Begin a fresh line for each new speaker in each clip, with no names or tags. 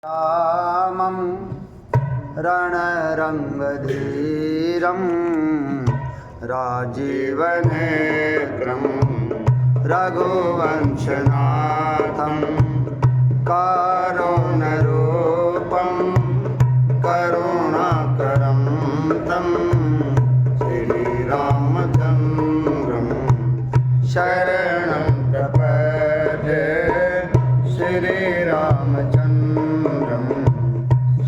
रामं रणरङ्गधीरं राजीवनेत्रं रघुवंशनाथं कारुण्यरूपं करुणाकरं तं श्रीरामचन्द्रं शरणं प्रपद्ये। श्रीरामचन्द्रं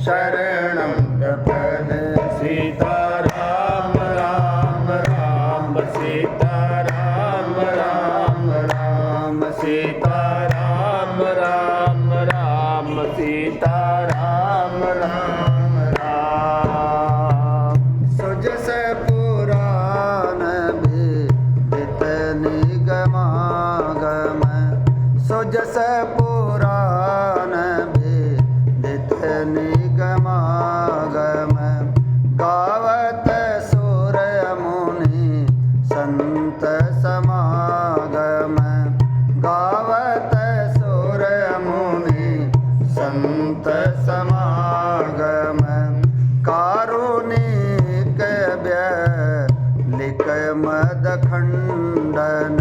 शरणं प्रपद्ये। सीताराम राम राम सीताराम राम राम सीताराम राम राम सीताराम राम राम। सुजस पुराण विदित निगमागम सुजस पुराण विदित निगमागम गावत सुर मुनि संत समागम गावत सुर मुनि संत समागम कारुणिक व्यलिक मद खंडन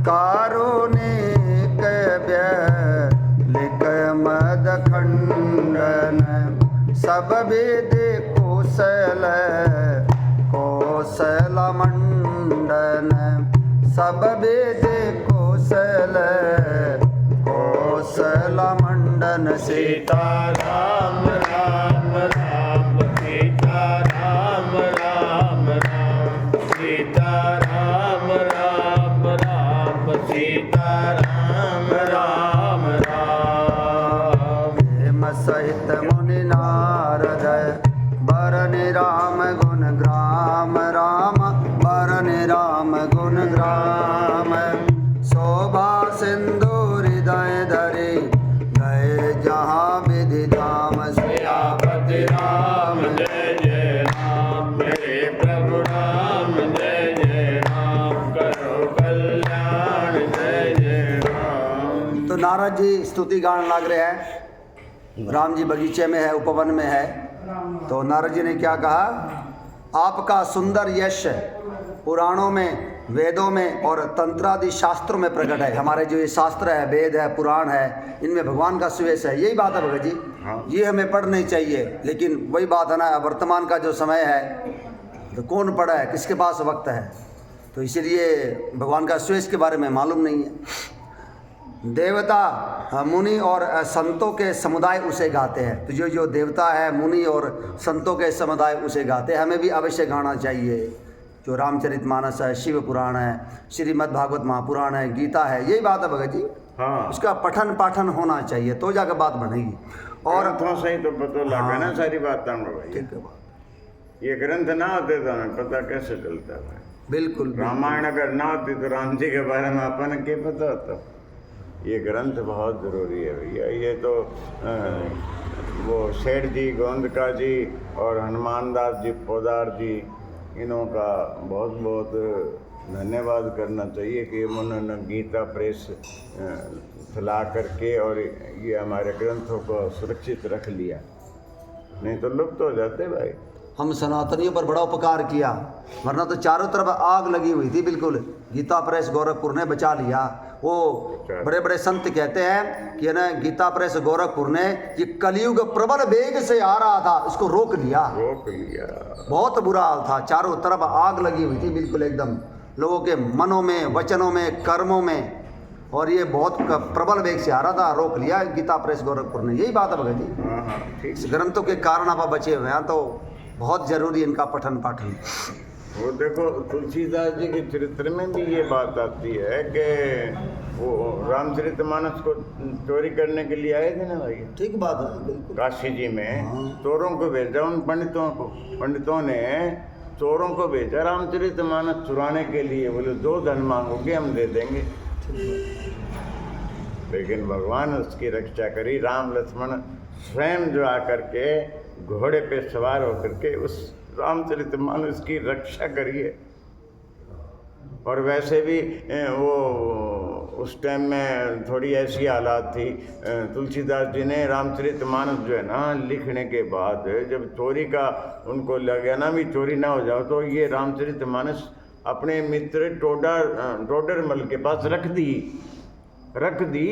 कारुणिक व्यलिक मद खंडन सब विधि कुशल कौशल मंडन सब विधि कुशल कौशल मंडन। सीताराम राम राम सीताराम राम राम सीताराम राम राम सीताराम राम राम। हेम सहित मुनि नारद बरनि राम गुण ग्राम राम बरनि राम गुण ग्राम शोभा सिंधु हृदय धरे गए जहाँ विधि धाम। सियापति राम जय जय राम मेरे प्रभु राम जय जय राम करो कल्याण जय जय राम। तो नारद जी स्तुति गान लग रहे हैं। राम जी बगीचे में है उपवन में है। तो नारद जी ने क्या कहा, आपका सुंदर यश पुराणों में वेदों में और तंत्रादि शास्त्रों में प्रकट है। हमारे जो ये शास्त्र है वेद है पुराण है इनमें भगवान का सुयश है। यही बात है भगत जी। ये हमें पढ़नी चाहिए। लेकिन वही बात है ना, वर्तमान का जो समय है तो कौन पढ़ा है, किसके पास वक्त है। तो इसीलिए भगवान का सुयश के बारे में मालूम नहीं है। देवता मुनि और संतों के समुदाय उसे गाते हैं। तो जो जो देवता है मुनि और संतों के समुदाय उसे गाते हैं। हमें भी अवश्य गाना चाहिए। जो रामचरितमानस है, शिव पुराण है, श्रीमद् भागवत महापुराण है, गीता है, यही बात है भगत जी। हाँ, उसका पठन पाठन होना चाहिए तो जाकर बात बनेगी। और
सही तो पता लगा ना सारी बात। ठीक है बात। ये ग्रंथ ना होते तो हमें पता कैसे चलता है।
बिल्कुल।
रामायण अगर ना होती तो राम जी के बारे में अपन क्या पता होता। ये ग्रंथ बहुत ज़रूरी है भैया। ये तो वो शेठ जी गोंदका जी और हनुमान दास जी पोदार जी इन्हों का बहुत बहुत धन्यवाद करना चाहिए कि उन्होंने गीता प्रेस फैला करके और ये हमारे ग्रंथों को सुरक्षित रख लिया। नहीं तो लुप्त हो जाते भाई।
हम सनातनियों पर बड़ा उपकार किया, वरना तो चारों तरफ आग लगी हुई थी। बिल्कुल गीता प्रेस गोरखपुर ने बचा लिया। वो बड़े बड़े संत कहते हैं कि ना गीता प्रेस गोरखपुर ने ये कलयुग प्रबल वेग से आ रहा था, इसको रोक लिया। बहुत बुरा हाल था, चारों तरफ आग लगी हुई थी बिल्कुल एकदम लोगों के मनों में वचनों में कर्मों में। और ये बहुत प्रबल वेग से आ रहा था, रोक लिया गीता प्रेस गोरखपुर ने। यही बात है भगत जी। इस ग्रंथों के कारण आप बचे हुए हैं तो बहुत जरूरी इनका पठन पाठन।
वो देखो तुलसीदास जी के चरित्र में भी ये बात आती है कि वो रामचरितमानस को चोरी करने के लिए आए थे ना भाई।
ठीक बात है बिल्कुल।
काशी जी में चोरों को भेजा उन पंडितों को। पंडितों ने चोरों को भेजा रामचरितमानस चुराने के लिए। बोले 2 धन मांगोगे हम दे देंगे। लेकिन भगवान उसकी रक्षा करी। राम लक्ष्मण स्वयं जो आकर के घोड़े पे सवार होकर के उस रामचरितमानस की रक्षा करिए। और वैसे भी वो उस टाइम में थोड़ी ऐसी हालात थी। तुलसीदास जी ने रामचरितमानस जो है ना लिखने के बाद जब चोरी का उनको लगा ना भी चोरी ना हो जाओ, तो ये रामचरितमानस अपने मित्र टोडरमल के पास रख दी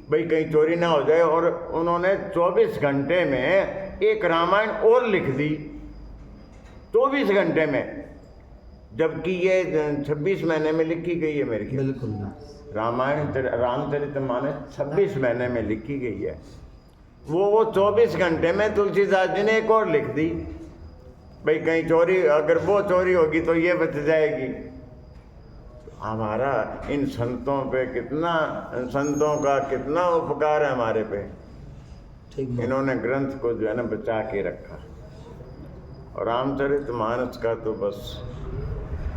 भाई कहीं चोरी ना हो जाए। और उन्होंने 24 घंटे में एक रामायण और लिख दी, 24 घंटे में, जबकि ये 26 महीने में लिखी गई है मेरे ख्याल।
बिल्कुल
रामचरितमानस 26 महीने में लिखी गई है। वो 24 घंटे में तुलसीदास जी ने एक और लिख दी भाई कहीं चोरी, अगर वो चोरी होगी तो ये बच जाएगी। हमारा इन संतों पे कितना, संतों का कितना उपकार है हमारे पे।
ठीक,
इन्होंने ग्रंथ को जो है ना बचा के रखा। और रामचरितमानस का तो बस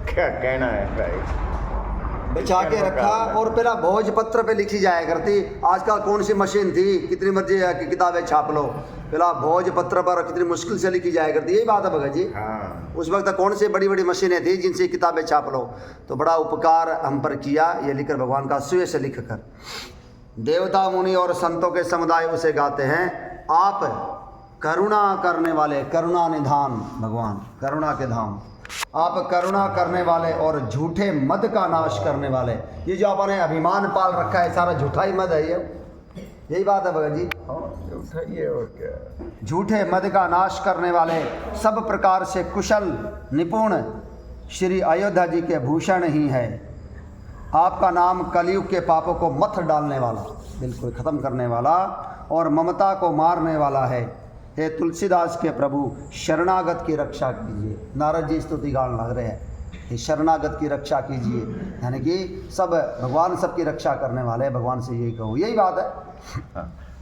क्या कहना है भाई,
बचा के रखा। और पहला भोजपत्र पे लिखी जाया करती, आजकल कौन सी मशीन थी, कितनी मर्जी है कि किताबें छाप लो, पहला भोजपत्र पर कितनी मुश्किल से लिखी जाया करती, यही बात है भगत जी।
हाँ।
उस वक्त कौन सी बड़ी बड़ी मशीनें थी जिनसे किताबें छाप लो। तो बड़ा उपकार हम पर किया ये लिखकर, भगवान का स्वयं से लिख कर। देवता मुनि और संतों के समुदाय उसे गाते हैं, आप करुणा करने वाले, करुणा निधान भगवान, करुणा के धाम, आप करुणा करने वाले और झूठे मद का नाश करने वाले। ये जो आपने अभिमान पाल रखा है सारा झूठा ही मद है, ये यही बात है भगत जी।
झूठा ही है और क्या।
झूठे मद का नाश करने वाले, सब प्रकार से कुशल निपुण श्री अयोध्या जी के भूषण ही है। आपका नाम कलयुग के पापों को मथ डालने वाला, बिल्कुल ख़त्म करने वाला और ममता को मारने वाला है। हे तुलसीदास के प्रभु शरणागत की रक्षा कीजिए। नारद जी स्तुति गान लग रहे हैं, हे शरणागत की रक्षा कीजिए, यानी कि सब भगवान सबकी रक्षा करने वाले हैं, भगवान से यही कहो, यही बात है।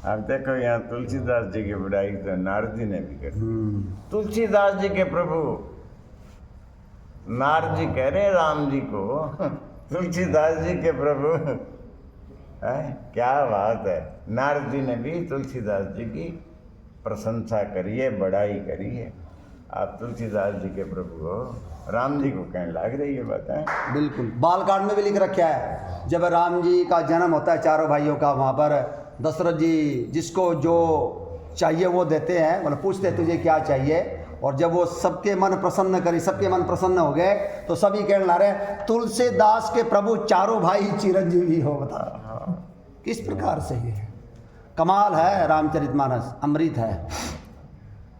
अब देखो यहाँ तुलसीदास जी की बड़ाई तो नारद जी ने भी कर। तुलसीदास जी के प्रभु, नारद जी कह रहे राम जी को तुलसीदास जी के प्रभु है, क्या बात है। नारद जी ने भी तुलसीदास जी की प्रशंसा करी है, बड़ाई करी है। आप तुलसीदास जी के प्रभु हो, राम जी को कहने लग रही है बात है।
बिल्कुल, बालकांड में भी लिख रखा है, जब राम जी का जन्म होता है चारों भाइयों का, वहाँ पर दशरथ जी जिसको जो चाहिए वो देते हैं, मतलब पूछते तुझे क्या चाहिए, और जब वो सबके मन प्रसन्न करी, सबके मन प्रसन्न हो गए, तो सभी कहने लग रहे तुलसीदास के प्रभु चारों भाई चिरंजीवी हो। बता किस प्रकार से ये कमाल है, रामचरितमानस अमृत है।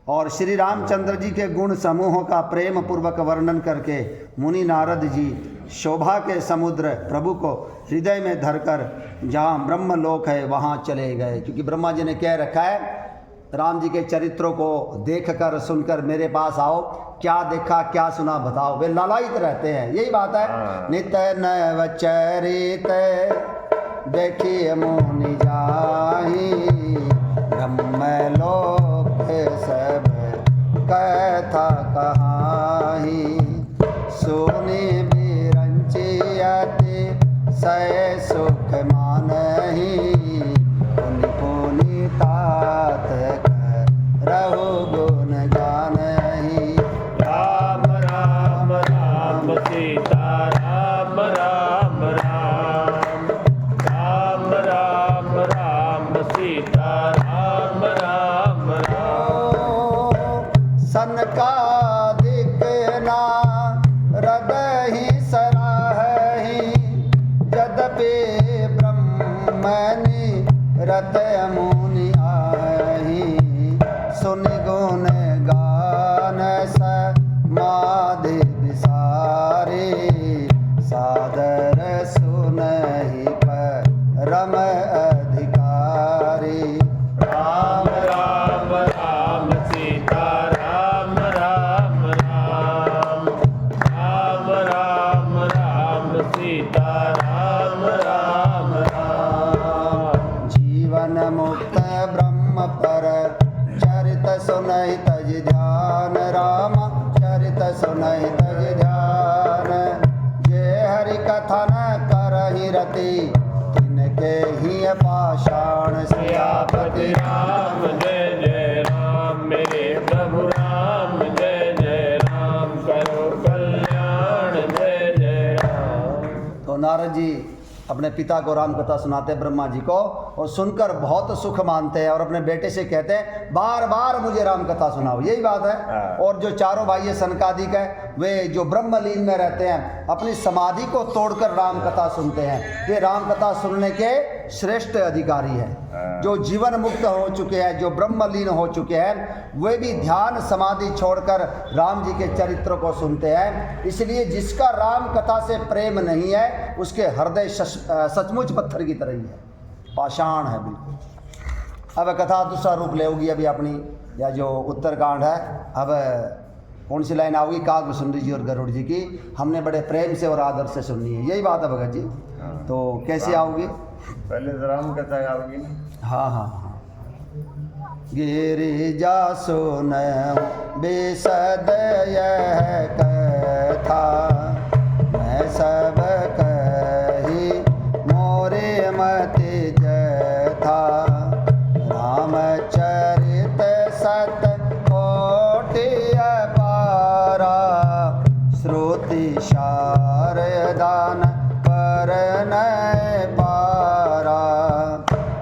और श्री रामचंद्र जी के गुण समूहों का प्रेम पूर्वक वर्णन करके मुनि नारद जी शोभा के समुद्र प्रभु को हृदय में धरकर जहाँ ब्रह्मलोक है वहाँ चले गए। क्योंकि ब्रह्मा जी ने कह रखा है, राम जी के चरित्रों को देखकर सुनकर मेरे पास आओ, क्या देखा क्या सुना बताओ। वे लालायित रहते हैं, यही बात है। नित नव चरित देखिए मुनि जाहि, ब्रह्मलोक सब कथा कहाहि। सुनि बिरंचियति सय सुख मानहि, पुनि पुनि तात करहु गुण गानहि।
राम राम राम सीता राम राम राम, राम राम राम सीता राम राम राम।
सनकादिक नारद ही सराहि, यद्यपि ब्रह्मनि रत मुनि आहि। सुनि गुण गान समाधि विसारे, सादर सुनहि परम अधिकारी।
राम राम राम सीता राम राम राम, राम राम राम सीता राम राम राम।
जीवन मुक्त ब्रह्म पर चरित सुन नारद जी अपने पिता को राम कथा सुनाते हैं, ब्रह्मा जी को, और सुनकर बहुत सुख मानते हैं और अपने बेटे से कहते हैं बार बार मुझे राम कथा सुनाओ। यही बात है। और जो चारों भाई सनकादिक है, वे जो ब्रह्मलीन में रहते हैं, अपनी समाधि को तोड़कर राम कथा सुनते हैं। वे राम कथा सुनने के श्रेष्ठ अधिकारी हैं। जो जीवन मुक्त हो चुके हैं, जो ब्रह्मलीन हो चुके हैं, वे भी ध्यान समाधि छोड़कर राम जी के चरित्र को सुनते हैं। इसलिए जिसका राम कथा से प्रेम नहीं है, उसके हृदय सचमुच पत्थर की तरह ही है, पाषाण है बिल्कुल। अब कथा दूसरा रूप लेगी अभी अपनी, या जो उत्तरकांड है। अब कौन सी लाइन आओगी? काग सुंदरी जी और गरुड़ जी की हमने बड़े प्रेम से और आदर से सुननी है। यही बात है भगत जी। तो कैसे आओगी?
पहले तो राम कथा आओगी ना।
हाँ हाँ हाँ। गिरिजा सुन बेसद यह कथा, मैं सब कही मोरे मति जथा। रामचरित सत कोटि अपारा, श्रुति शारदान परनय पारा।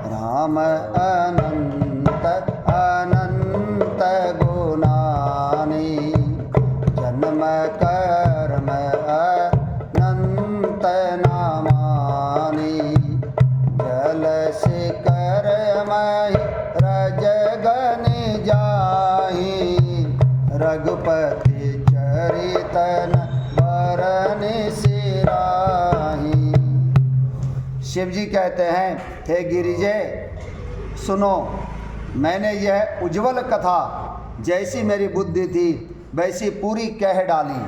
राम अनंत अनंत गुणानी, जन्म कर्म अनंत नामानी। जल शिखर मही रजगन जाही, रघुपति चरितन बरनि सिराही। शिव जी कहते हैं, हे गिरिजे सुनो, मैंने यह उज्ज्वल कथा जैसी मेरी बुद्धि थी वैसी पूरी कह डाली,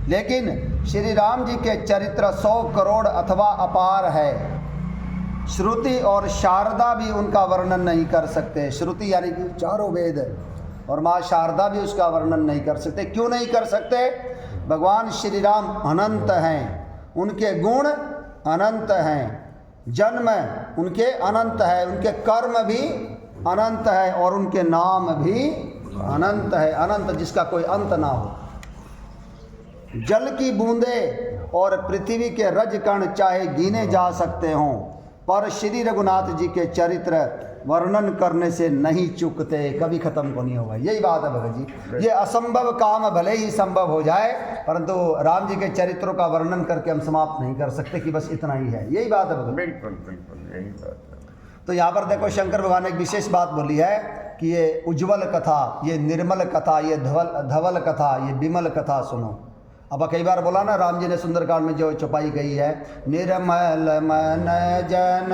लेकिन श्री राम जी के चरित्र 100 करोड़ अथवा अपार है। श्रुति और शारदा भी उनका वर्णन नहीं कर सकते। श्रुति यानी कि चारों वेद, और माँ शारदा भी उसका वर्णन नहीं कर सकते। क्यों नहीं कर सकते? भगवान श्री राम अनंत हैं, उनके गुण अनंत हैं, जन्म उनके अनंत है, उनके कर्म भी अनंत है, और उनके नाम भी अनंत है। अनंत जिसका कोई अंत ना हो। जल की बूंदें और पृथ्वी के रज कण चाहे गिने जा सकते हों, पर श्री रघुनाथ जी के चरित्र वर्णन करने से नहीं चूकते, कभी खत्म को नहीं होगा। यही बात है भगत जी। ये असंभव काम भले ही संभव हो जाए, परंतु राम जी के चरित्रों का वर्णन करके हम समाप्त नहीं कर सकते कि बस इतना ही है। यही बात है भगत।
बिल्कुल बिल्कुल यही बात है।
तो यहाँ पर देखो शंकर भगवान ने एक विशेष बात बोली है कि ये उज्ज्वल कथा, ये निर्मल कथा, ये धवल कथा, ये विमल कथा सुनो। अब कई बार बोला ना, राम जी ने सुंदरकांड में जो चौपाई गई है, निर्मल मन जन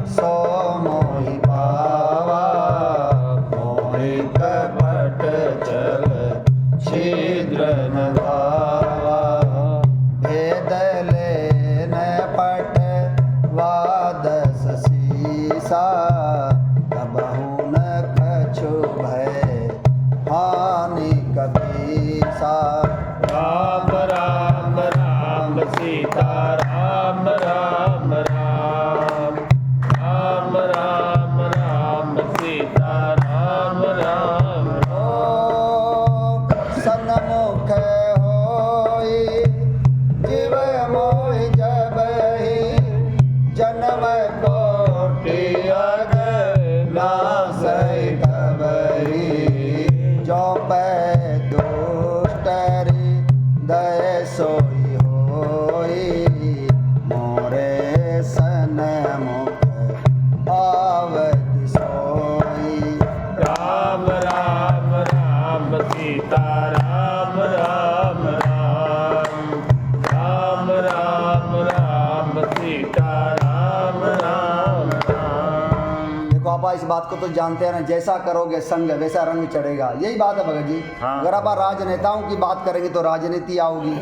सो मोहि पावा, मोहि कपट चल छिद्र न धावा। भेद लेन पट वादस सीसा, तबहु न कछु भय हानि कपीसा।
राम राम राम सीता राम राम राम, राम राम राम सीता राम राम
राम। सन्मुख होई जीव मोहि जबहि, जन्म कोटि अग नासै तबहि। जो पै दुष्टरि दय सोई होई, मोरे सन्मुख आवति सोई।
राम राम राम सीता राम राम राम, राम राम राम सीता राम राम राम।
देखो आप इस बात को तो जानते हैं ना, जैसा करोगे संग वैसा रंग चढ़ेगा। यही बात है भगत जी।
हाँ।
अगर आप राजनेताओं की बात करेंगे तो राजनीति आओगी,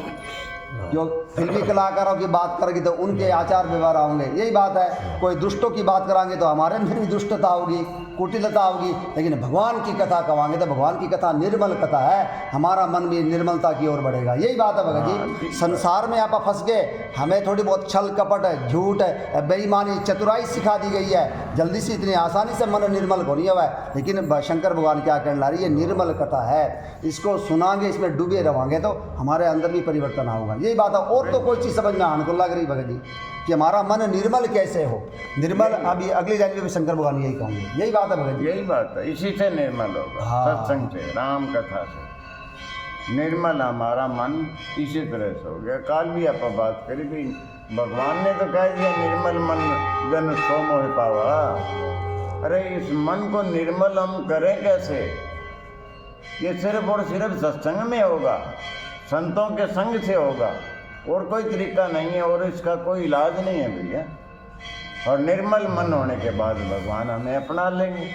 जो फिल्मी कलाकारों की बात करेंगे तो उनके आचार व्यवहार होंगे। यही बात है। कोई दुष्टों की बात कराएंगे तो हमारे अंदर भी दुष्टता होगी, कुटिलता होगी। लेकिन भगवान की कथा कहेंगे तो भगवान की कथा निर्मल कथा है, हमारा मन भी निर्मलता की ओर बढ़ेगा। यही बात है भगत जी। संसार में आप फंस गए, हमें थोड़ी बहुत छल कपट झूठ बेईमानी चतुराई सिखा दी गई है, जल्दी से इतनी आसानी से मन निर्मल को नहीं हुआ है। लेकिन शंकर भगवान क्या कहने ला रही है, ये निर्मल कथा है, इसको सुनाएंगे, इसमें डूबे रहेंगे तो हमारे अंदर भी परिवर्तन होगा। यही बात है। और तो कोई चीज़ समझ में आने को लग रही भगत जी कि हमारा मन निर्मल कैसे हो। निर्मल, अभी अगली लाइन में भी शंकर भगवान यही कहूँगे, यही बात है भगत जी।
यही बात है, इसी से निर्मल होगा।
हाँ।
सत्संग से, राम कथा से निर्मल हमारा मन इसी तरह से हो गया। काल भी आप बात करी भी, भगवान ने तो कह दिया निर्मल मन जन सो मोह पावा। अरे इस मन को निर्मल हम करें कैसे? ये सिर्फ और सिर्फ सत्संग में होगा, संतों के संग से होगा, और कोई तरीका नहीं है, और इसका कोई इलाज नहीं है भैया। और निर्मल मन होने के बाद भगवान हमें अपना लेंगे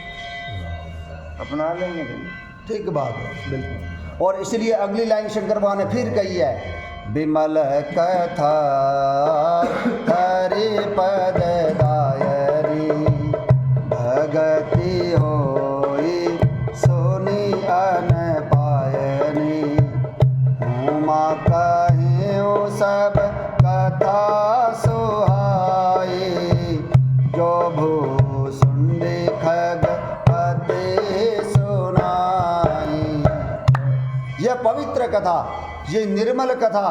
भैया।
ठीक बात है, बिल्कुल। और इसलिए अगली लाइन शंकर भगवान ने फिर कही है, विमल कथा हरि पद दायरी भगति होई सोनी अन पायनी उमा कहियो सब कथा सुहाई जो भूसुंडी खग पते सुनाई। यह पवित्र कथा, ये निर्मल कथा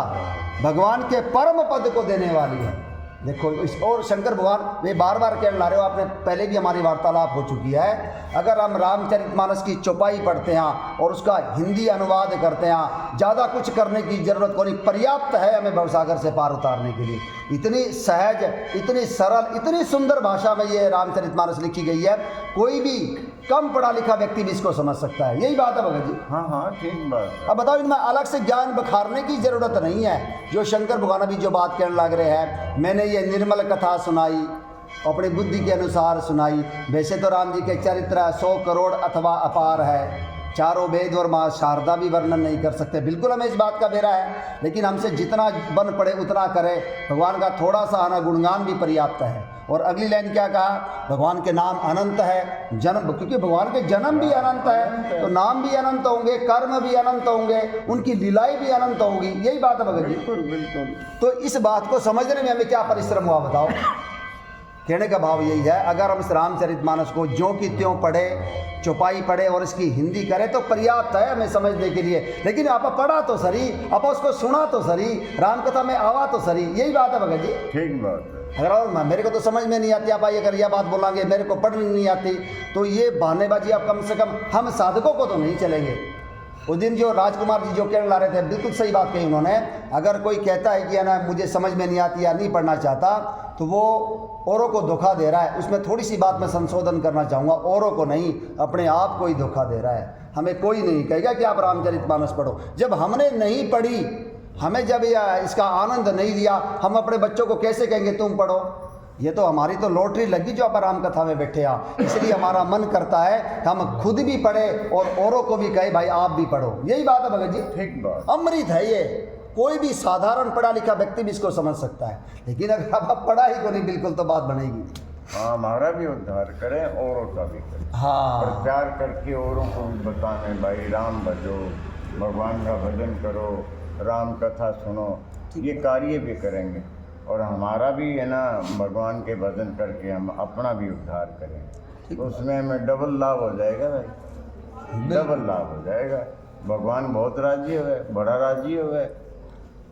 भगवान के परम पद को देने वाली है। देखो इस, और शंकर भगवान वे बार बार कहने ला रहे हो, आपने पहले भी हमारी वार्तालाप हो चुकी है। अगर हम रामचरितमानस की चौपाई पढ़ते हैं और उसका हिंदी अनुवाद करते हैं, ज़्यादा कुछ करने की जरूरत को नहीं, पर्याप्त है हमें भवसागर से पार उतारने के लिए। इतनी सहज, इतनी सरल, इतनी सुंदर भाषा में ये रामचरितमानस लिखी गई है, कोई भी कम पढ़ा लिखा व्यक्ति भी इसको समझ सकता है। यही बात है भगत जी।
हाँ हाँ, ठीक बात है।
अब बताओ, इनमें अलग से ज्ञान बखारने की जरूरत नहीं है। जो शंकर भगवान अभी जो बात कहने लग रहे हैं, मैंने ये निर्मल कथा सुनाई, अपनी बुद्धि के अनुसार सुनाई। वैसे तो राम जी के चरित्र 100 करोड़ अथवा अपार है, चारों वेद और माँ शारदा भी वर्णन नहीं कर सकते, बिल्कुल हमें इस बात का बेरा है। लेकिन हमसे जितना बन पड़े उतना करें, भगवान का थोड़ा सा आना गुणगान भी पर्याप्त है। और अगली लाइन क्या कहा, भगवान के नाम अनंत है, जन्म, क्योंकि भगवान के जन्म भी अनंत है तो नाम भी अनंत होंगे, कर्म भी अनंत होंगे, उनकी लीलाएं भी अनंत होंगी। यही बात है भगत जी।
बिल्कुल बिल्कुल।
तो इस बात को समझने में हमें क्या परिश्रम हुआ बताओ। कहने का भाव यही है, अगर हम इस रामचरितमानस को ज्यों की त्यों पढ़े, चौपाई पढ़े और इसकी हिंदी करें तो पर्याप्त है हमें समझने के लिए। लेकिन आप पढ़ा तो सही, आप उसको सुना तो सही, रामकथा में आवा तो सही। यही बात है भगत जी।
ठीक बात है।
अगर और मेरे को तो समझ में नहीं आती, आप आइए अगर यह बात बोलेंगे मेरे को पढ़नी नहीं आती, तो ये बहानेबाजी आप कम से कम हम साधकों को तो नहीं चलेंगे। उस दिन जो राजकुमार जी जो कहने ला रहे थे, बिल्कुल सही बात कही उन्होंने। अगर कोई कहता है कि है ना मुझे समझ में नहीं आती या नहीं पढ़ना चाहता, तो वो औरों को धोखा दे रहा है। उसमें थोड़ी सी बात मैं संशोधन करना चाहूँगा, औरों को नहीं, अपने आप को ही धोखा दे रहा है। हमें कोई नहीं कहेगा कि आप रामचरितमानस पढ़ो। जब हमने नहीं पढ़ी, हमें जब इसका आनंद नहीं लिया, हम अपने बच्चों को कैसे कहेंगे तुम पढ़ो? ये तो हमारी तो लॉटरी लगी जो आप राम कथा में बैठे हैं। इसलिए हमारा मन करता है कि हम खुद भी पढ़े और औरों को भी कहे भाई आप भी पढ़ो। यही बात है भगत जी।
ठीक बात।
अमृत है ये, कोई भी साधारण पढ़ा लिखा व्यक्ति भी इसको समझ सकता है। लेकिन अगर आप पढ़ा ही को नहीं, बिल्कुल तो बात बनेगी।
हाँ, हमारा भी उद्धार करें, औरों का भी करें।
हाँ,
प्रचार करके औरों को भी बताएं भाई राम भजो, भगवान का भजन करो, राम कथा सुनो, ये कार्य भी करेंगे। और हमारा भी है ना, भगवान के भजन करके हम अपना भी उद्धार करें, तो उसमें हमें डबल लाभ हो जाएगा भाई, डबल लाभ हो जाएगा। भगवान बहुत राजी हुए, बड़ा राजी हुए।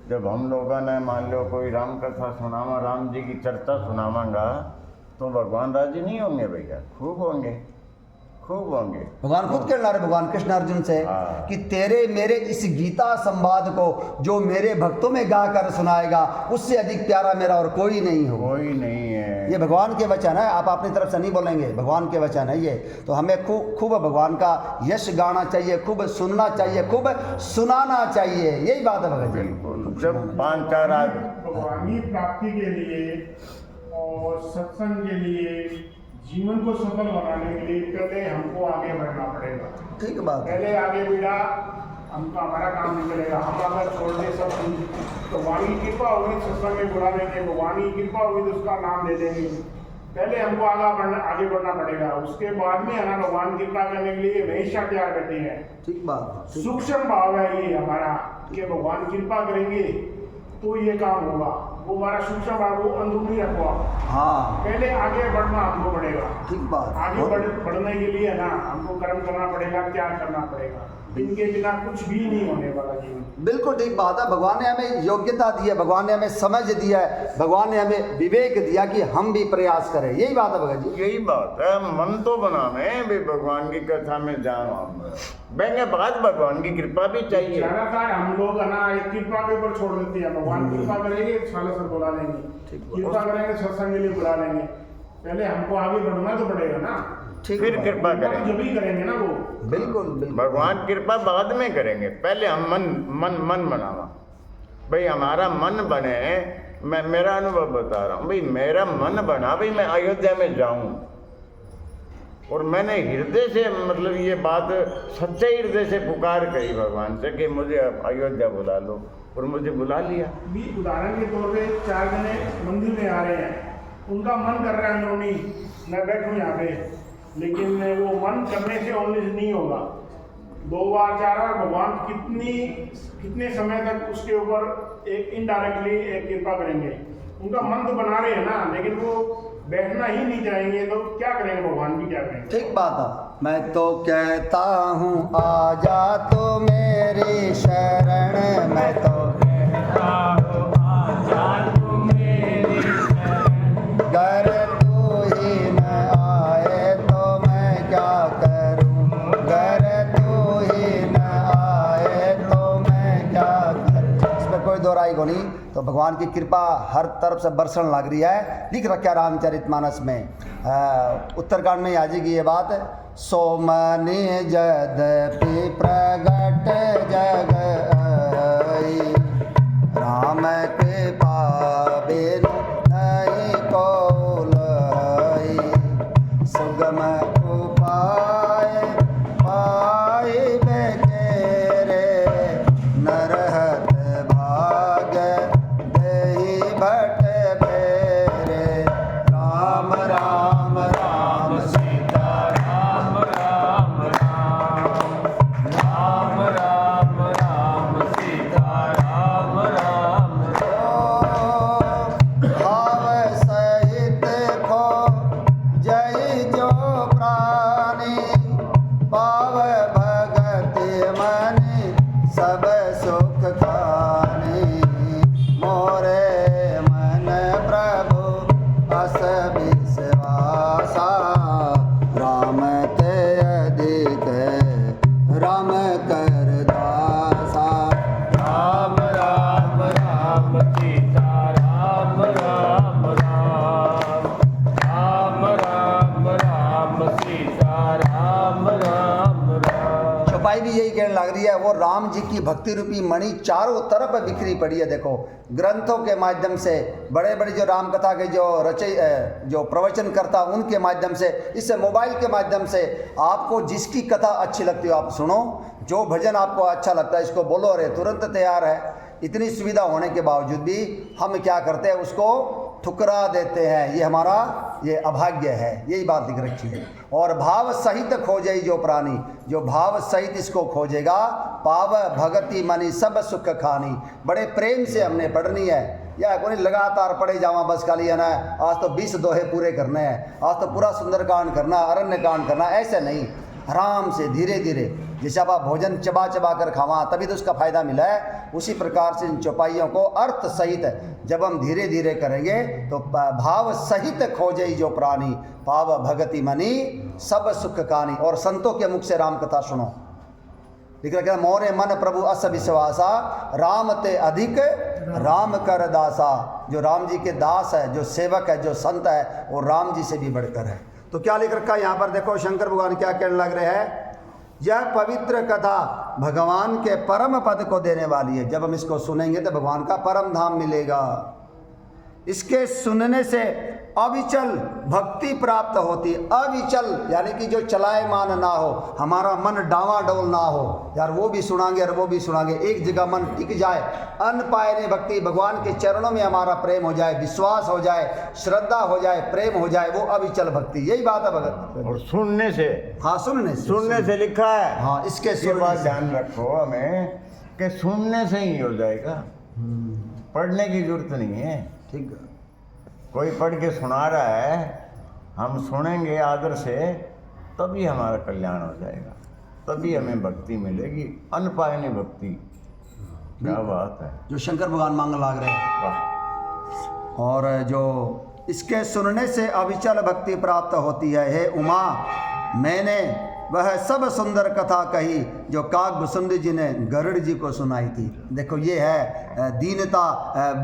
जब हम लोगों ने मान लो कोई राम कथा सुनावा, राम जी की चर्चा सुनावांगा, तो भगवान राजी नहीं होंगे भैया? खूब होंगे, खूब होंगे।
भगवान खुद कहना रहे भगवान कृष्ण अर्जुन से
हाँ।
कि तेरे मेरे इस गीता संवाद को जो मेरे भक्तों में गा कर सुनाएगा, उससे अधिक प्यारा मेरा और कोई नहीं हो।
कोई नहीं है।
ये भगवान के वचन है, आप अपनी तरफ से नहीं बोलेंगे, भगवान के वचन है ये। तो हमें खूब भगवान का यश गाना चाहिए, खूब सुनना चाहिए, खूब सुनाना चाहिए। यही बात है भगत जी।
बिल्कुल। जब 5-4
भगवानी प्राप्ति के लिए और सत्संग के लिए, जीवन को सफल बनाने के लिए पहले हमको आगे बढ़ना पड़ेगा।
ठीक बात है।
पहले आगे बढ़ा हमका हमारा काम नहीं चलेगा। हम अगर छोड़ दे सब, तो भगवान की कृपा होगी, सत्संग में बुला देंगे, भगवान की कृपा होगी तो उसका नाम ले देंगे। पहले हमको आगे बढ़ना पड़ेगा। उसके बाद में है ना, भगवान कृपा करने के लिए हमेशा तैयार करते हैं।
ठीक बात है।
सूक्ष्म भाव है ये हमारा कि भगवान कृपा करेंगे तो ये काम होगा। वो हमारा सूक्ष्म भाव, वो अंदरूनी रखो आप।
हाँ,
पहले आगे बढ़ना हमको पड़ेगा।
ठीक बात।
आगे बढ़ने के लिए ना हमको कर्म करना पड़ेगा, त्याग करना पड़ेगा।
इनके बिना कुछ भी नहीं होने वाला जीवन।
बिल्कुल ठीक बात है। भगवान ने हमें योग्यता दी है, भगवान ने हमें समझ दिया है, भगवान ने हमें विवेक दिया कि हम भी प्रयास करें। यही बात है भगत जी।
यही बात है, मन तो बनावे भी भगवान की कथा में जाओ बेंगे बाद भगवान की कृपा भी चाहिए।
ज्यादातर हम लोग है ना एक कृपा के ऊपर छोड़ देते हैं। भगवान कृपा करेंगे साले सर बुला लेंगे, कृपा करेंगे सत्संग के लिए बुला लेंगे। पहले हमको आगे बढ़ना तो पड़ेगा ना,
ठीक
फिर कृपा करेंगे।
जो भी करेंगे ना वो
बिल्कुल बिल्कुल।
भगवान कृपा बाद में करेंगे, पहले हम मन बनावा। भाई हमारा मन बने, मैं मेरा अनुभव बता रहा हूँ भाई, मेरा मन बना भाई मैं अयोध्या में जाऊं, और मैंने हृदय से मतलब ये बात सच्चे हृदय से पुकार करी भगवान से कि मुझे अयोध्या बुला लो, और मुझे बुला लिया।
भी उदाहरण के तौर पे 4 जने मंदिर में आ रहे हैं, उनका मन कर रहा है अंदरूनी मैं बैठूं यहाँ पे, लेकिन वो मन करने से ओनली नहीं होगा। 2 बार 4 बार भगवान कितने समय तक उसके ऊपर एक इनडायरेक्टली एक कृपा करेंगे। उनका मन तो बना रहे हैं ना, लेकिन वो बैठना ही नहीं चाहेंगे, तो क्या करेंगे भगवान भी क्या करेंगे।
ठीक बात है। मैं तो कहता हूँ आजा तो मेरी शरण, मैं तो कहता हूँ आजा तो मेरी शरण, गर तू ही न आए तो मैं क्या करूँ, गर तू ही न आए तो मैं क्या करूँ। इसमें कोई दो राय को नहीं। तो भगवान की कृपा हर तरफ से बरसन लग रही है। लिख रखा रामचरितमानस में, उत्तरकांड में आ जाएगी ये बात। सो मनि यद्यपि प्रगट जग आई, राम कृपा बिनु नहीं को लई, सुगम उपाय पाई बेकेरे, नरहत भाग देहि भट बेरे, राम राम राम सीता राम राम राम, राम राम राम सीता राम राम राम, भाव सहित खो जय जो प्राणी, पाव भगति मनि सब सुख खानी, मोरे मन प्रभु अस विश्वासा, राम ते अधिक राम कर दासा, राम राम राम सीता राम राम राम, राम राम राम सीता राम राम राम। छुपाई भी यही कहने लग रही है, वो राम जी की भक्ति रूपी मणि चारों तरफ बिखरी पड़ी है। देखो ग्रंथों के माध्यम से, बड़े बड़े जो राम कथा के जो प्रवचन करता उनके माध्यम से, इससे मोबाइल के माध्यम से आपको जिसकी कथा अच्छी लगती हो आप सुनो, जो भजन आपको अच्छा लगता है इसको बोलो, अरे तुरंत तैयार है। इतनी सुविधा होने के बावजूद भी हम क्या करते हैं, उसको ठुकरा देते हैं। ये हमारा ये अभाग्य है, यही बात लिख रखी है। और भाव सहित खोजे जो प्राणी, जो भाव सहित इसको खोजेगा, पाव भगति मनि सब सुख खानी। बड़े प्रेम से हमने पढ़नी है, या कोई लगातार पढ़े जावा बस खाली है ना, आज तो 20 दोहे पूरे करने हैं, आज तो पूरा सुंदरकांड करना, अरण्य कांड करना, ऐसे नहीं। आराम से धीरे धीरे, जैसे आप भोजन चबा चबा कर खावा तभी तो उसका फायदा मिला है, उसी प्रकार से इन चौपाइयों को अर्थ सहित जब हम धीरे धीरे करेंगे तो भाव सहित खोजे जो प्राणी, पाव भगति मनि सब सुख कानी। और संतों के मुख से राम कथा सुनो, लिख रखा है, मोरे मन प्रभु अस विश्वासा, राम ते अधिक राम कर दासा। जो राम जी के दास है, जो सेवक है, जो संत है, वो राम जी से भी बढ़कर है। तो क्या लिख रखा है यहाँ पर, देखो शंकर भगवान क्या कहने लग रहे हैं, यह पवित्र कथा भगवान के परम पद को देने वाली है। जब हम इसको सुनेंगे तो भगवान का परम धाम मिलेगा। इसके सुनने से अविचल भक्ति प्राप्त होती। अविचल यानी कि जो चलायमान ना हो, हमारा मन डावाडोल ना हो, यार वो भी सुनांगे और वो भी सुनांगे, एक जगह मन टिक जाए, अन पायने भक्ति, भगवान के चरणों में हमारा प्रेम हो जाए, विश्वास हो जाए, श्रद्धा हो जाए, प्रेम हो जाए, वो अविचल भक्ति। यही बात है भगत।
और सुनने से,
हाँ सुनने से
लिखा है।
हाँ, इसके
ये बात ध्यान रखो हमें कि सुनने से ही हो जाएगा, पढ़ने की जरूरत नहीं है।
ठीक है,
कोई पढ़ के सुना रहा है, हम सुनेंगे आदर से, तभी हमारा कल्याण हो जाएगा, तभी हमें भक्ति मिलेगी, अनपायनी भक्ति। क्या बात है,
जो शंकर भगवान मांग लाग रहे हैं।
वाह।
और जो इसके सुनने से अविचल भक्ति प्राप्त होती है। हे उमा, मैंने वह सब सुंदर कथा कही जो काकभूषुंडी जी ने गरुड़ जी को सुनाई थी। देखो ये है दीनता,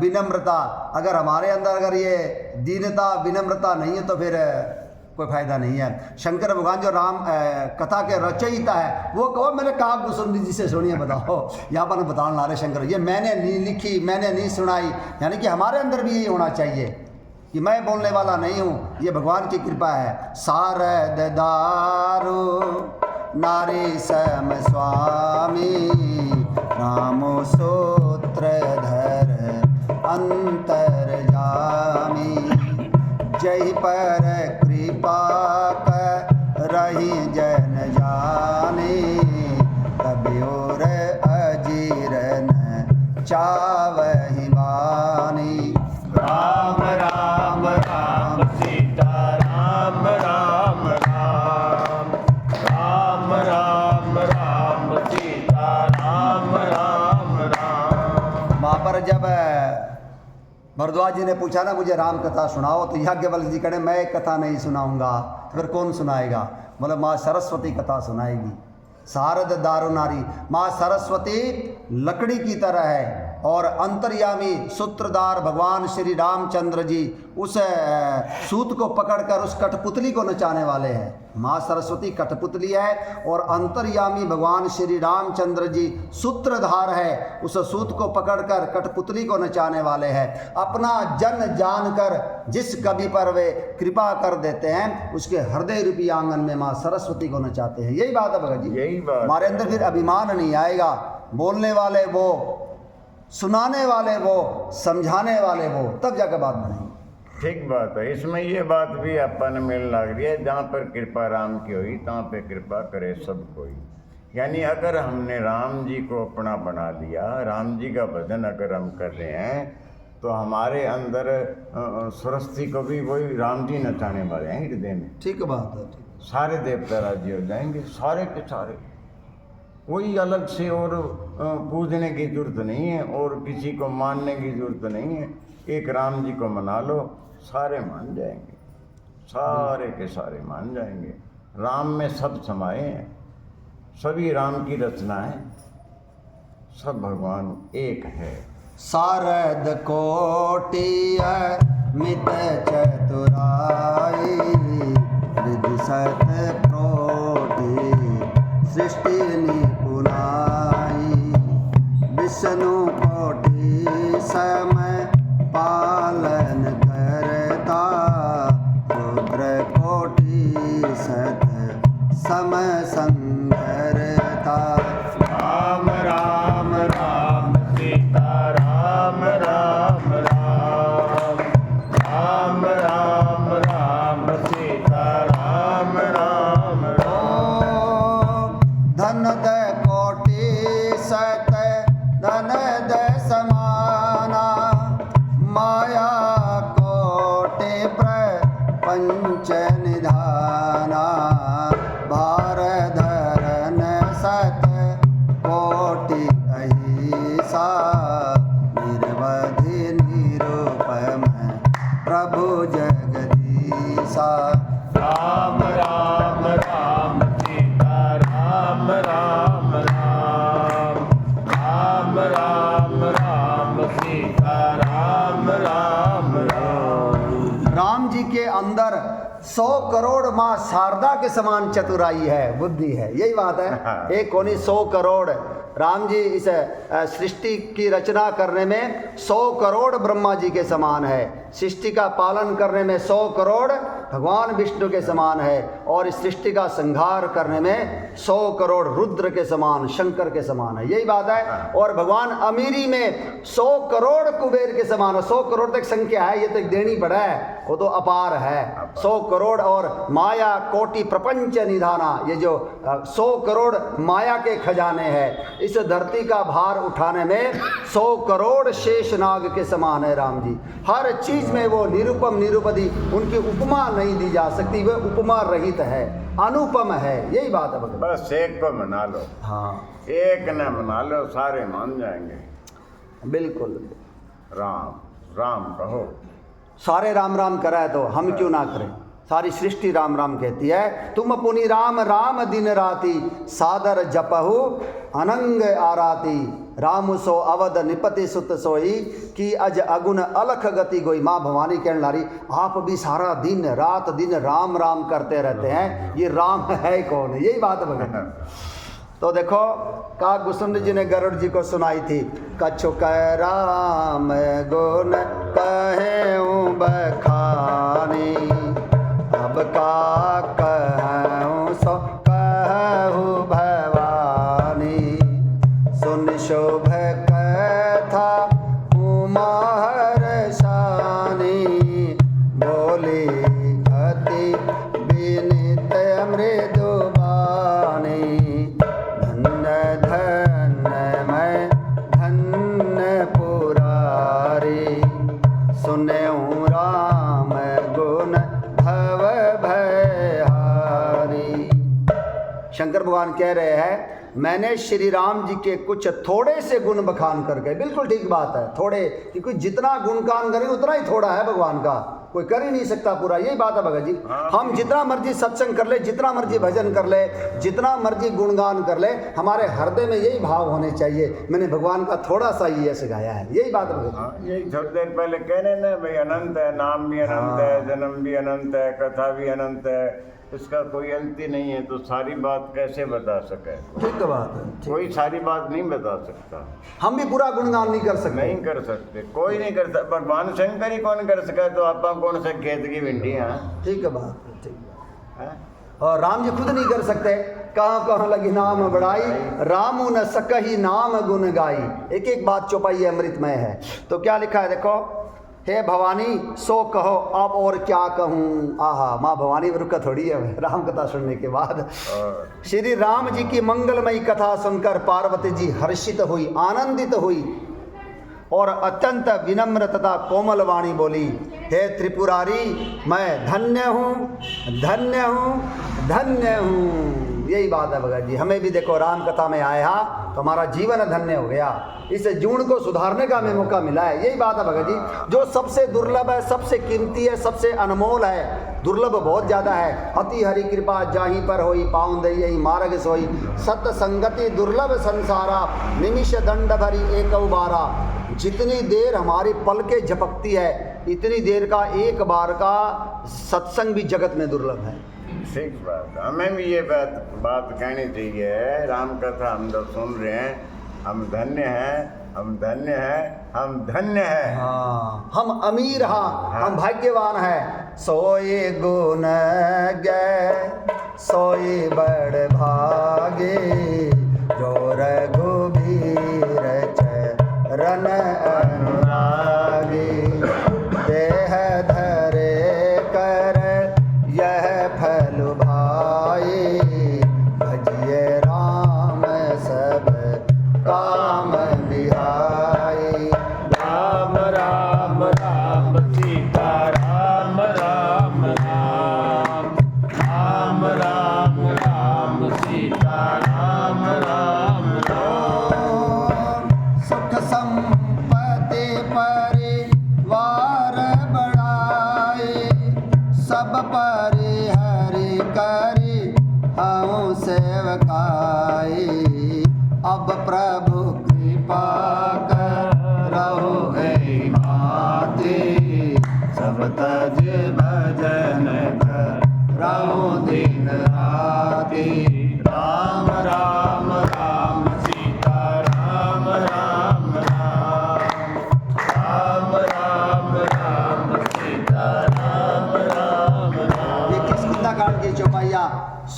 विनम्रता। अगर हमारे अंदर अगर ये दीनता विनम्रता नहीं है तो फिर कोई फायदा नहीं है। शंकर भगवान जो राम कथा के रचयिता है वो कहो मेरे काकभूषुंडी जी से सुनिए, बताओ। यहाँ पर बताने ला रहे शंकर, ये मैंने नहीं लिखी, मैंने नहीं सुनाई। यानी कि हमारे अंदर भी ये होना चाहिए कि मैं बोलने वाला नहीं हूँ, ये भगवान की कृपा है। शारद दारु नारी सम स्वामी, रामो सूत्रधर अंतर्यामी। जय पर कृपा कर रही जन जाने, कभी और अजीर न चावहि बानी।
राम राम राम सीता राम राम राम, राम राम राम सीता राम राम राम।
वहाँ पर जब भरद्वाज जी ने पूछा ना मुझे राम कथा सुनाओ, तो याज्ञवल्क्य जी कहने मैं कथा नहीं सुनाऊंगा, तो फिर कौन सुनाएगा? बोले माँ सरस्वती कथा सुनाएगी। शारद दारु नारी, माँ सरस्वती लकड़ी की तरह है और अंतर्यामी सूत्रधार भगवान श्री रामचंद्र जी उस सूत को पकड़कर उस कठपुतली को नचाने वाले हैं। माँ सरस्वती कठपुतली है और अंतर्यामी भगवान श्री रामचंद्र जी सूत्रधार है, उस सूत को पकड़कर कठपुतली को नचाने वाले हैं। अपना जन जानकर जिस कवि पर वे कृपा कर देते हैं उसके हृदय रूपी आंगन में माँ सरस्वती को नचाते हैं। यही बात है भगत जी,
यही बात।
हमारे अंदर फिर अभिमान नहीं आएगा। बोलने वाले वो, सुनाने वाले वो, समझाने वाले वो, तब जाकर बात बनेगी।
ठीक बात है। इसमें ये बात भी अपन मिल लग रही है, जहाँ पर कृपा राम की हुई तहाँ पे कृपा करे सब कोई। यानी अगर हमने राम जी को अपना बना लिया, राम जी का भजन अगर हम कर रहे हैं, तो हमारे अंदर सरस्वती को भी वही राम जी नचाने वाले हैं हृदय में।
ठीक बात है।
सारे देवता राजी हो जाएंगे, सारे के सारे। कोई अलग से और पूजने की जरूरत नहीं है और किसी को मानने की जरूरत नहीं है। एक राम जी को मना लो, सारे मान जाएंगे, सारे के सारे मान जाएंगे। राम में सब समाये हैं, सभी राम की रचना है, सब भगवान एक है।
शारद कोटि मित चतुराई, विधि सत कोटि सृष्टि निपुनाई। विष्णु कोटि समय पालन करता, रुद्र कोटि सत सम संगरता।
राम राम राम सीता राम राम राम, राम राम राम सीता राम राम राम।
धन द कोटि सत धन द समाना, माया कोटि प्रपंच निधाना। भार धरन सत कोटि अहिसा, निर्वधि निरूपम प्रभु जगदीशा।
राम राम राम सीता राम राम राम, राम राम राम सीता राम राम राम।
राम जी के अंदर 100 करोड़ माँ शारदा के समान चतुराई है, बुद्धि है। यही बात है। एक कोनी 100 करोड़ राम जी इस सृष्टि की रचना करने में 100 करोड़ ब्रह्मा जी के समान है। सृष्टि का पालन करने में 100 करोड़ भगवान विष्णु के समान है और इस सृष्टि का संहार करने में 100 करोड़ रुद्र के समान, शंकर के समान है। यही बात है। और भगवान अमीरी में 100 करोड़ कुबेर के समान है। 100 करोड़ तक संख्या है, ये तो देनी पड़ा है, वो तो अपार है। 100 करोड़ और माया कोटि प्रपंच निधाना, ये जो 100 करोड़ माया के खजाने हैं, इस धरती का भार उठाने में 100 करोड़ शेषनाग के समान है राम जी। हर चीज में वो निरुपम निरुपदी, उनकी उपमा नहीं दी जा सकती, वह उपमा रहित है, अनुपम है। यही बात है भगवान।
बस एक को मना लो,
हाँ
एक न मना लो, सारे मान जाएंगे।
बिल्कुल।
राम राम कहो।
सारे राम राम करा है तो हम क्यों ना करें। सारी सृष्टि राम राम कहती है। तुम पुनि राम राम दिन राति, सादर जपहु अनंग आराती। राम सो अवध निपति सुत सोई, कि अज अगुन अलख गति गोई। माँ भवानी कहने लारी, आप भी सारा दिन राम राम करते रहते हैं, ये राम है कौन? यही बात है भगवान। तो देखो काक भूषण जी ने गरुड़ जी को सुनाई थी, कछु कह राम गुण कहूँ बखानी, अब का कहूँ सो कहूँ भवानी। सुन शोभ कथा उमा हर्षानी, बोली अति विनीत मृदु बानी। धन्य धन्य मैं धन्य पुरारी, सुनऊँ राम गुण भव भयहारी। शंकर भगवान कह रहे हैं, मैंने श्री राम जी के कुछ थोड़े से गुण बखान करके, बिल्कुल ठीक बात है, थोड़े, क्योंकि जितना गुणगान करें उतना ही थोड़ा है भगवान का, कोई कर ही नहीं सकता पूरा। यही बात है भगत जी। हम जितना मर्जी सत्संग कर ले, जितना मर्जी भजन कर ले, जितना मर्जी गुणगान कर ले, हमारे हृदय में यही भाव होने चाहिए, मैंने भगवान का थोड़ा सा ही ऐसे गाया है। यही बात है भगत जी।
यही थोड़ी देर पहले कह रहे ना भाई, अनंत है, नाम भी अनंत है, जन्म भी अनंत है, कथा भी अनंत है, इसका कोई अंत ही नहीं है, तो सारी बात कैसे बता सके?
ठीक बात है।
कोई सारी बात नहीं बता सकता।
हम भी पूरा गुणगान नहीं कर सकते।
नहीं कर सकते, कोई नहीं कर सकता। भगवान शंकर ही कौन कर सका, तो आप कौन सा खेत की भिंडी हैं?
ठीक है बात, ठीक है।
हैं?
और राम जी खुद नहीं कर सकते, कहाँ कहाँ लगी नाम बड़ाई, रामू न सकही नाम गुण गाई। एक एक बात चौपाई अमृतमय है। तो क्या लिखा है देखो, हे भवानी सो कहो अब और क्या कहूँ। आहा, माँ भवानी रुका थोड़ी है राम कथा सुनने के बाद। श्री राम जी की मंगलमयी कथा सुनकर पार्वती जी हर्षित हुई, आनंदित हुई और अत्यंत विनम्र तथा कोमल वाणी बोली, हे त्रिपुरारी मैं धन्य हूँ, धन्य हूँ, धन्य हूँ। यही बात है भगत जी। हमें भी देखो राम कथा में आया तो हमारा जीवन धन्य हो गया, इस जीवन को सुधारने का हमें मौका मिला है। यही बात है भगत जी। जो सबसे दुर्लभ है, सबसे कीमती है, सबसे अनमोल है, दुर्लभ बहुत ज़्यादा है। अति हरि कृपा जाही पर होई, पाउन दई यही मार्ग सोई। सत्य संगति दुर्लभ संसारा, निमिष दंड भरी एक उबारा। जितनी देर हमारी पल के झपकती है, इतनी देर का एक बार का सत्संग भी जगत में दुर्लभ है।
ठीक बात। हमें भी ये बात कहनी चाहिए। राम कथा हम लोग सुन रहे हैं, हम धन्य हैं, हम धन्य हैं, हम धन्य हैं।
हाँ, हम अमीर हाँ, हम भाग्यवान हैं। सोए गुण गए सोए बड़ भागे, जो रघुबीर चरण अनुरागे। देह धरे कर यह फल भाई, भजिए राम सब काम बिहाई।
राम राम राम सीता राम राम राम, राम राम राम सीता राम राम राम।
सुख संपत्ति परिवार बढ़ाए, सब परिहरि करी हूँ सेवकाई। अब प्रभु कृपा करहु हे माते, सब तज भजन करहु दिन राति।
राम राम राम सीता राम राम राम, राम राम राम सीता राम राम राम।
ये किस कांड की चौपाइया?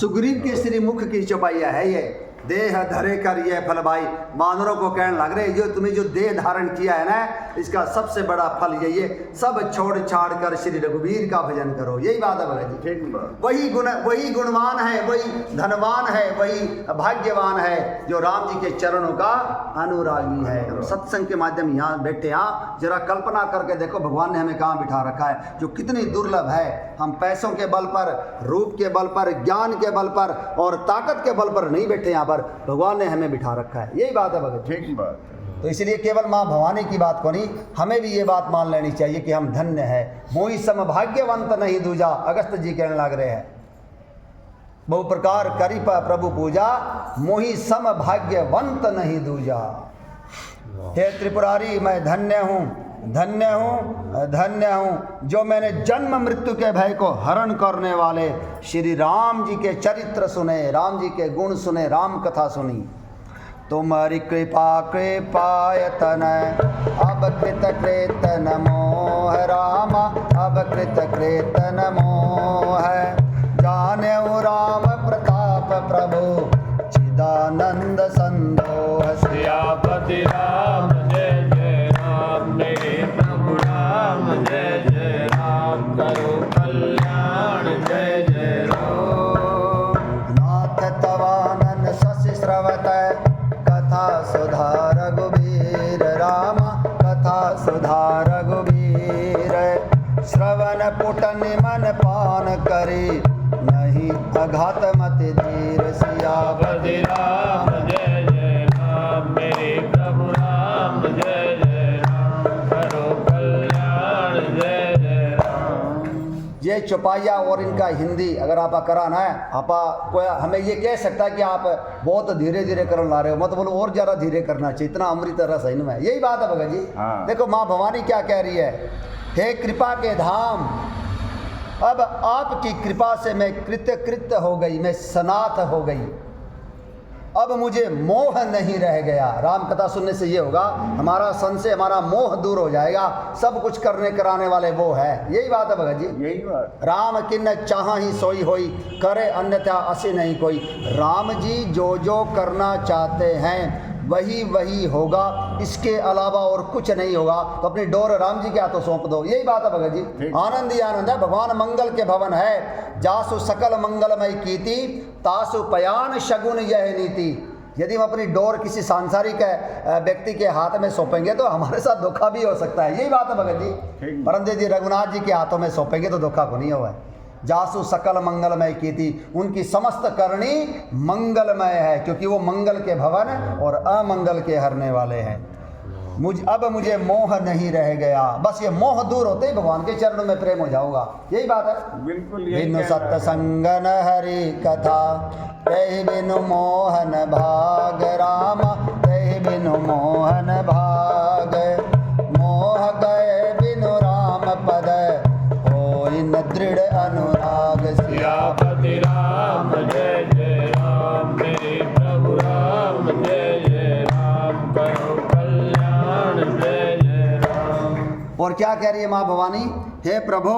सुग्रीव के श्री मुख की चौपाइया है ये। देह धरे कर ये फल भाई, मानवों को कहने लग रहे जो तुम्हें जो देह धारण किया है ना, इसका सबसे बड़ा फल यही है, सब छोड़ छाड़ कर श्री रघुवीर का भजन करो। यही बात है भगत जी।
ठीक बात।
वही गुणवान है, वही धनवान है, वही भाग्यवान है जो राम जी के चरणों का अनुरागी है। हम सत्संग के माध्यम यहाँ बैठे, यहाँ जरा कल्पना करके देखो भगवान ने हमें कहाँ बिठा रखा है, जो कितनी दुर्लभ है। हम पैसों के बल पर, रूप के बल पर, ज्ञान के बल पर और ताकत के बल पर नहीं बैठे, यहाँ पर भगवान ने हमें बिठा रखा है। यही बात है भगत।
ठीक बात है।
तो इसलिए केवल माँ भवानी की बात को नहीं, हमें भी ये बात मान लेनी चाहिए कि हम धन्य है। मोहि सम भाग्यवंत नहीं दूजा, अगस्त जी कहने लग रहे हैं। बहु प्रकार करी प्रभु पूजा, मोहि सम भाग्यवंत नहीं दूजा। हे त्रिपुरारी, मैं धन्य हूँ, धन्य हूँ, धन्य हूँ जो मैंने जन्म मृत्यु के भय को हरण करने वाले श्री राम जी के चरित्र सुने, राम जी के गुण सुने, राम कथा सुनी। तुम्हारी कृपा कृपायतन अब कृत कृत नमो है रामा, अब कृत कृत नमो है। जाने राम प्रताप प्रभु चिदानंद संदोह।
सियापति राम जय जय राम, मेरे प्रभु राम जय जय राम, करो कल्याण जय जय राम।
नाथ तवानन शशि श्रवत कथा सुधा रघुबीर रामा, कथा सुधा रघुबीर। श्रवण पुटन मन पान करे, नहीं अघात मति धीर।
सियापति राम जय जय राम, मेरे प्रभु राम जय जय राम, करो कल्याण जय जय राम।
ये चौपाइया और इनका हिंदी अगर आप कराना है, आप कोई हमें ये कह सकता है कि आप बहुत धीरे धीरे करने ला रहे हो, मत बोलो और ज़्यादा धीरे करना चाहिए, इतना अमृत रस है इनमें। यही बात है भगत जी।
हाँ।
देखो माँ भवानी क्या कह रही है, हे कृपा के धाम, अब आपकी कृपा से मैं कृत्य हो गई, मैं सनाथ हो गई, अब मुझे मोह नहीं रह गया। राम कथा सुनने से ये होगा, हमारा संशय, हमारा मोह दूर हो जाएगा। सब कुछ करने कराने वाले वो है। यही बात है भगत जी।
यही बात।
राम किन चाहा ही सोई होई, करे अन्यथा असी नहीं कोई। राम जी जो जो करना चाहते हैं वही वही होगा, इसके अलावा और कुछ नहीं होगा। तो अपनी डोर राम जी के हाथों सौंप दो। यही बात है भगत जी। आनंद ही आनंद है। भगवान मंगल के भवन है, जासु सकल मंगलमय कीति, तासु पयान शगुन यह नीति। यदि हम अपनी डोर किसी सांसारिक व्यक्ति के हाथ में सौंपेंगे तो हमारे साथ धोखा भी हो सकता है। यही बात है भगत जी। परंतु यदि रघुनाथ जी के हाथों में सौंपेंगे तो धोखा को नहीं हुआ है। जासु सकल मंगलमय कीति, उनकी समस्त करनी मंगलमय है, क्योंकि वो मंगल के भवन और अमंगल के हरने वाले हैं। अब मुझे मोह नहीं रह गया। बस ये मोह दूर होते ही भगवान के चरणों में प्रेम हो जाऊंगा। यही बात है।
बिल्कुल
बिनु सत्संगन हरि कथा, तहि बिनु मोहन भाग रामा, तहि बिनु मोहन भाग। मोह गए बिनु राम पद, होई न दृढ़ अनुराग।
सियापति राम जय जय राम, मेरे प्रभु राम जय जय राम, करो कल्याण जय जय राम।
और क्या कह रही है माँ भवानी, हे प्रभु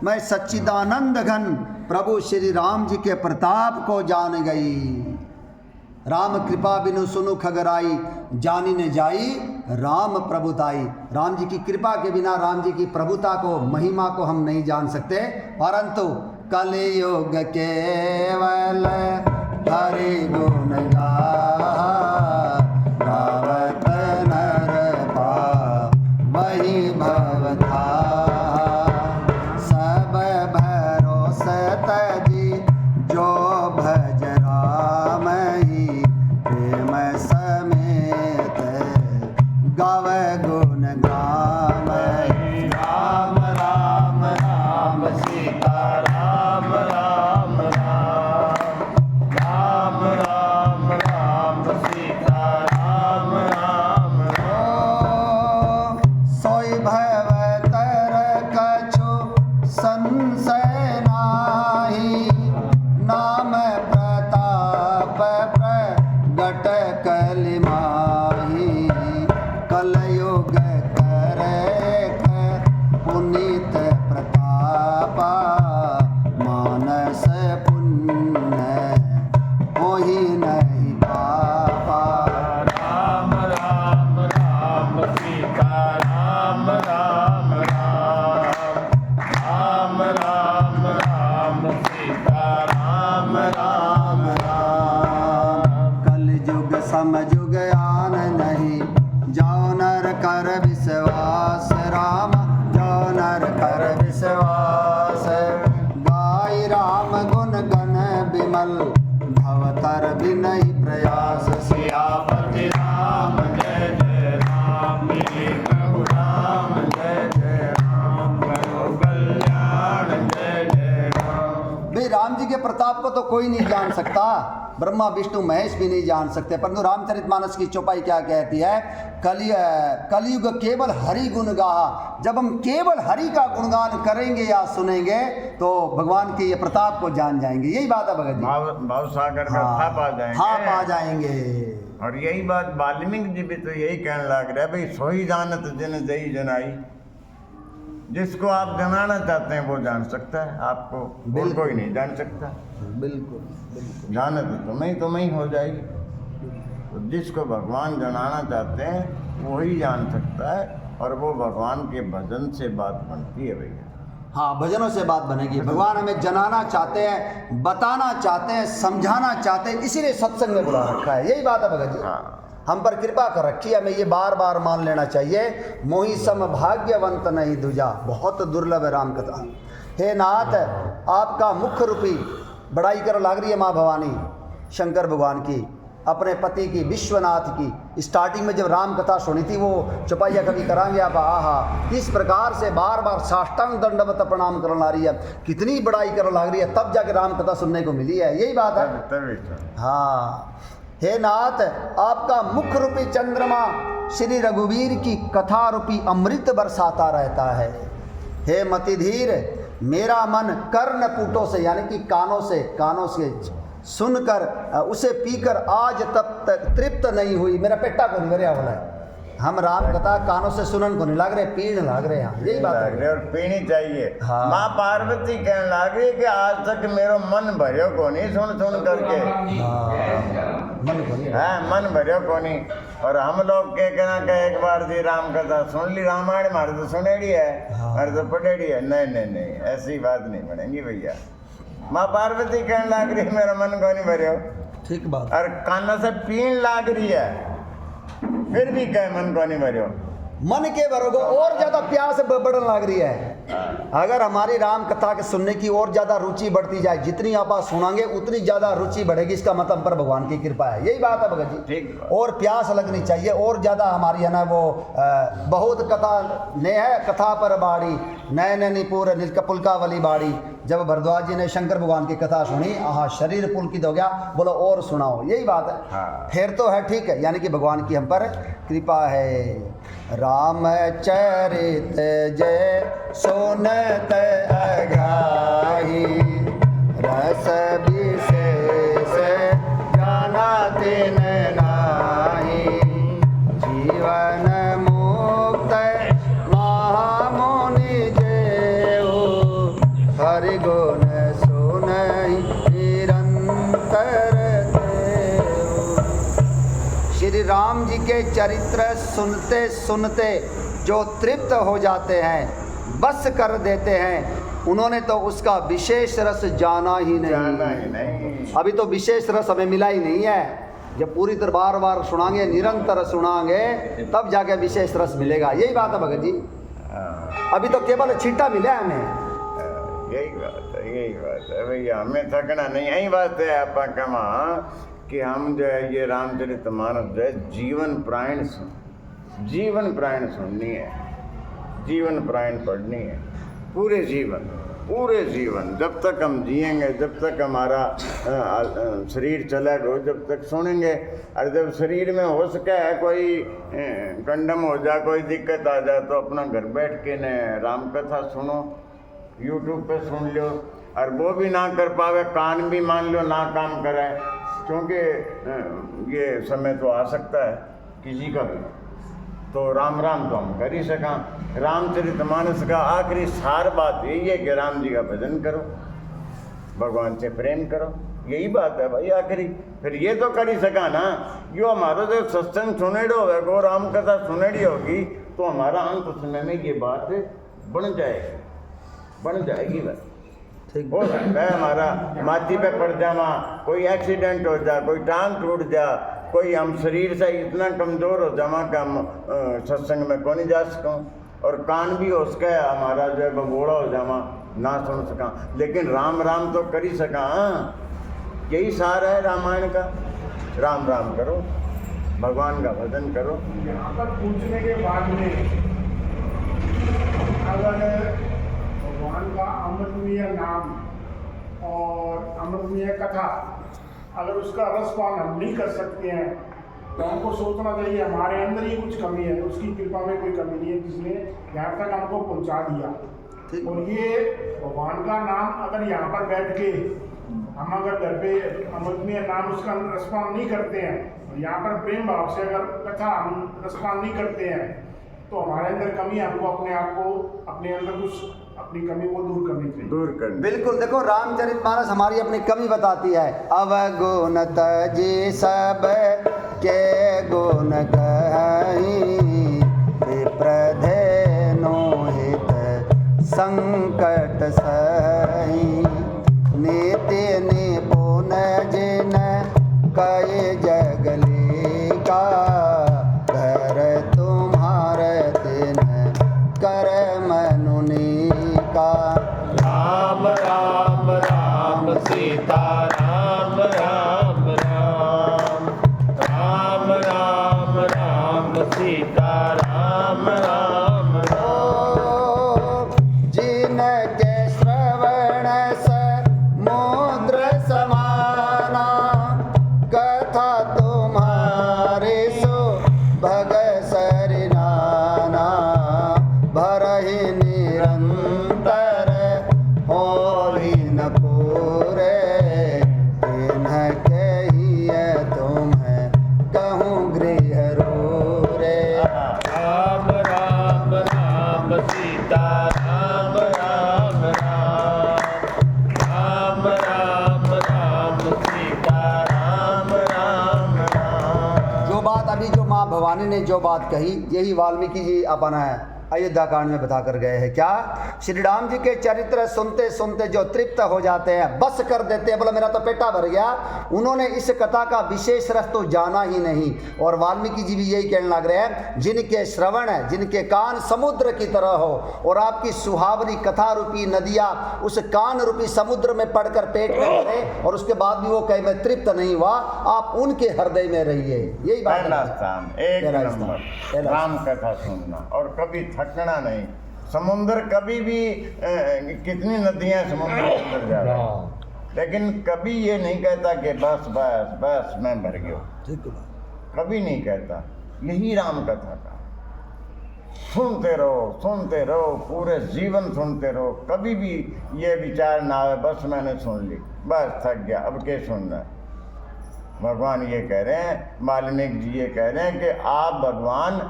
मैं सच्चिदानंद घन प्रभु श्री राम जी के प्रताप को जान गई। राम कृपा बिनु सुनु खगराई, जानी न जाई राम प्रभुताई। राम जी की कृपा के बिना राम जी की प्रभुता को, महिमा को हम नहीं जान सकते। परंतु कलियुग केवल हरि गुण गावत नर पावहि भवथा। सब भरोसे तजी जो भज राम ही, प्रेम समेत गावे गुण गाम।
राम राम राम सीता राम राम राम, राम राम राम सीता राम राम राम।
सोई भव तर कछु संशय नाही, नाम प्रताप प्रगट कलिमाही। कलयुग करेख पुनीत प्रतापा, मानस पुण्य होहि नहीं पा। समझु ज्ञान नहीं, जाओ नर कर विश्वास राम, जाओ नर कर विश्वास। गाय राम गुण गण विमल, भवतर विनय प्रयास।
सियापति राम जय जय राम, कहु राम जय जय राम, करो कल्याण जय जय राम।
भाई राम जी के प्रताप को तो कोई नहीं जान सकता, ब्रह्मा विष्णु महेश भी नहीं जान सकते, परंतु रामचरितमानस की चौपाई क्या कहती है? कलयुग केवल हरि गुण गाहा। जब हम केवल हरि का गुणगान करेंगे या सुनेंगे तो भगवान के ये प्रताप को जान जाएंगे। यही बात है भगत जी।
भाव सागर में था पा जाएंगे,
हाँ पा जाएंगे।
और यही बात वाल्मीकि जी भी तो यही कहने लग रहे हैं, भाई सोई जानत जिन जई जनाई। जिसको आप जनाना चाहते हैं वो जान सकता है आपको, और कोई नहीं जान सकता।
बिल्कुल बिल्कुल।
जानत तुम्हें ही हो जाएगी। तो जिसको भगवान जनाना चाहते हैं वही जान सकता है, और वो भगवान के भजन से बात बनती है भैया।
हाँ भजनों से बात बनेगी। भगवान हमें जनाना चाहते हैं, बताना चाहते हैं, समझाना चाहते हैं, इसीलिए सत्संग में बुला रखा है। यही बात है भगत जी।
हाँ,
हम पर कृपा कर रखी है, हमें ये बार बार मान लेना चाहिए। मोहि सम भाग्यवंत नहीं दूजा, बहुत दुर्लभ है राम कथा। हे नाथ, आपका मुख्य रूपी बड़ाई कर लाग रही है माँ भवानी शंकर भगवान की, अपने पति की, विश्वनाथ की। स्टार्टिंग में जब राम कथा सुनी थी, वो चौपाइया कभी कराएंगे आप, आहा इस प्रकार से बार बार साष्टांग दंडवत प्रणाम करने ला रही है, कितनी बड़ाई करने लग रही है, तब जाके राम कथा सुनने को मिली है। यही बात है।
तभी तो।
हाँ हे नाथ, आपका मुख्य रूपी चंद्रमा श्री रघुवीर की कथा रूपी अमृत बरसाता रहता है। हे मतिधीर, मेरा मन कर्ण पुटों से यानी कि कानों से सुनकर उसे पीकर आज तब तक तृप्त नहीं हुई। मेरा पेटा को नहीं भरिया बोला है। हम राम कथा कानों से सुनन को नहीं लाग रहे, पीण लाग रहे हैं। यही बात है।
और पीनी चाहिए।
हाँ।
माँ पार्वती कहने लग रही कि आज तक मेरो मन भरियो को नहीं सुन करके।
मन को नहीं।
हाँ, मन भरियो को नहीं। और हम लोग के कहना कि एक बार जी राम कथा सुन ली, रामायण हमारे तो सुनेड़ी है, हमारे तो पढ़ेड़ी है। नहीं, ऐसी बात नहीं बनेगी भैया। माँ पार्वती कहने लग रही मेरा मन को नहीं भरियो,
ठीक बात।
और कानों से पीण लाग रही है, फिर भी कहे मन को नहीं भरियो।
मन के भरोगे और ज्यादा प्यास बढ़ने लग रही है। अगर हमारी राम कथा के सुनने की और ज्यादा रुचि बढ़ती जाए, जितनी आप सुनांगे उतनी ज्यादा रुचि बढ़ेगी। इसका मतलब पर भगवान की कृपा है। यही बात है भगत जी।
ठीक।
और प्यास लगनी चाहिए और ज्यादा हमारी है ना वो बहुत कथा ने है कथा पर बाड़ी नयन निपुर पुलकावली बाड़ी। जब भरद्वाज जी ने शंकर भगवान की कथा सुनी, आहा शरीर पुलकित हो गया, बोलो और सुनाओ। यही बात है।
हाँ।
फिर तो है ठीक है, यानी कि भगवान की हम पर कृपा है। राम चरित जय सुनत अघाई, रस विशेष जाना तिन नाही। जीवन मुक्त महामुनि जेऊ, हरि गुण सुनहि निरंतर देऊ। श्री राम जी के चरित्र सुनते सुनते जो तृप्त हो जाते हैं, बस कर देते हैं, उन्होंने तो उसका विशेष रस जाना ही नहीं। अभी तो विशेष रस हमें मिला ही नहीं है। जब पूरी तरह बार बार सुनाएंगे, निरंतर सुनाएंगे, तब जाके विशेष रस मिलेगा। यही बात है भगत जी। अभी तो केवल छींटा मिला है हमें।
यही बात है भैया, हमें थकना नहीं। यही बात है आपका कमा कि हम जो है ये रामचरितमानस जो है जीवन प्राण सुननी है, जीवन प्राण पढ़नी है। पूरे जीवन जब तक हम जिएंगे, जब तक हमारा शरीर चलेगा, जब तक सुनेंगे। और जब शरीर में हो सके कोई कंडम हो जाए, कोई दिक्कत आ जाए, तो अपना घर बैठ के न राम कथा सुनो, यूट्यूब पे सुन लो। और वो भी ना कर पावे, कान भी मान लो ना काम करे, क्योंकि ये समय तो आ सकता है किसी का भी। तो राम तो हम कर ही सका। रामचरितमानस का आखिरी सार बात यही है कि राम जी का भजन करो, भगवान से प्रेम करो। यही बात है भाई आखिरी। फिर ये तो कर ही सका ना, जो हमारा जो सत्संग सुनेड़ी होगा, वो राम कथा सुनेड़ी होगी, तो हमारा अंत समय में ये बात बन जाएगी बस।
ठीक।
हो सकता है हमारा माथी पे पड़ जावा, कोई एक्सीडेंट हो जा, कोई टांग टूट जा, कोई हम शरीर से इतना कमज़ोर हो जावा कि हम सत्संग में को नहीं जा सकूँ, और कान भी हो सके हमारा जो है बबोड़ा हो जावा, ना सुन सका, लेकिन राम राम तो कर ही सका। यही सार है रामायण का, राम राम करो, भगवान का भजन करो।
यहाँ पर पूछने के बाद में अगर भगवान का अमृतमय नाम और अमृतमय कथा अगर उसका रसपान हम नहीं कर सकते हैं तो हमको सोचना चाहिए हमारे अंदर ही कुछ कमी है, उसकी कृपा में कोई कमी नहीं है जिसने यहाँ तक हमको पहुँचा दिया।
ठीक।
और ये भगवान का नाम अगर यहाँ पर बैठ के हम अगर घर पे अमृतमय नाम उसका रसपान नहीं करते हैं और यहाँ पर प्रेम भाव से अगर कथा हम रसपान नहीं करते हैं तो हमारे अंदर कमी है, हमको अपने आप को अपने अंदर कुछ अपनी कमी को दूर करनी चाहिए।
दूर कर
बिल्कुल। देखो रामचरितमानस हमारी अपनी कमी बताती है। अवगुण तजी सब के गुण कहीं, विप्रधेनु हित संकट सही, नीति निपुण जिन कई जगली का, घर तुम्हारे दिन कर मनुनी का।
राम राम राम सीता राम राम राम, राम राम राम सीता राम राम राम।
जिनके श्रवण समुद्र समाना, कथा तुम्हारे सो भग सरिनाना, भरहि निरंतर हो न पूरे, इन्ह कहिए तुम्हें कहूँ गृह रूरे।
राम राम राम सीता राम राम राम, राम राम राम सीता राम राम राम।
जो बात अभी जो माँ भवानी ने जो बात कही, यही वाल्मीकि जी अपना अयोध्या कांड में बता कर गए हैं। क्या श्री राम जी के चरित्र सुनते सुनते जो तृप्त हो जाते हैं, बस कर देते हैं, बोला मेरा तो पेटा भर गया, उन्होंने इस कथा का विशेष रस तो जाना ही नहीं। और वाल्मीकि जी भी यही कहने लग रहे हैं, जिनके श्रवण है, जिनके कान समुद्र की तरह हो और आपकी सुहावनी कथा रूपी नदियाँ उस कान रूपी समुद्र में पड़कर पेट में भरे और उसके बाद भी वो कहीं में तृप्त नहीं हुआ, आप उनके हृदय में रहिए। यही बात
पहला
है।
स्थान, एक
पहला
नंबर
स्थान।
राम कथा सुनना, और कभी थकना नहीं। समुद्र कभी भी कितनी नदियां समुद्र के अंदर जा रही हैं, लेकिन कभी ये नहीं कहता कि बस बस बस मैं भर गया,
ठीक है बात।
कभी नहीं कहता। यही राम कथा का, सुनते रहो, पूरे जीवन सुनते रहो, कभी भी ये विचार ना आए बस मैंने सुन ली, बस थक गया, अब क्या सुनना है। भगवान ये कह रहे हैं, वाल्मीकि जी ये कह रहे हैं कि आप भगवान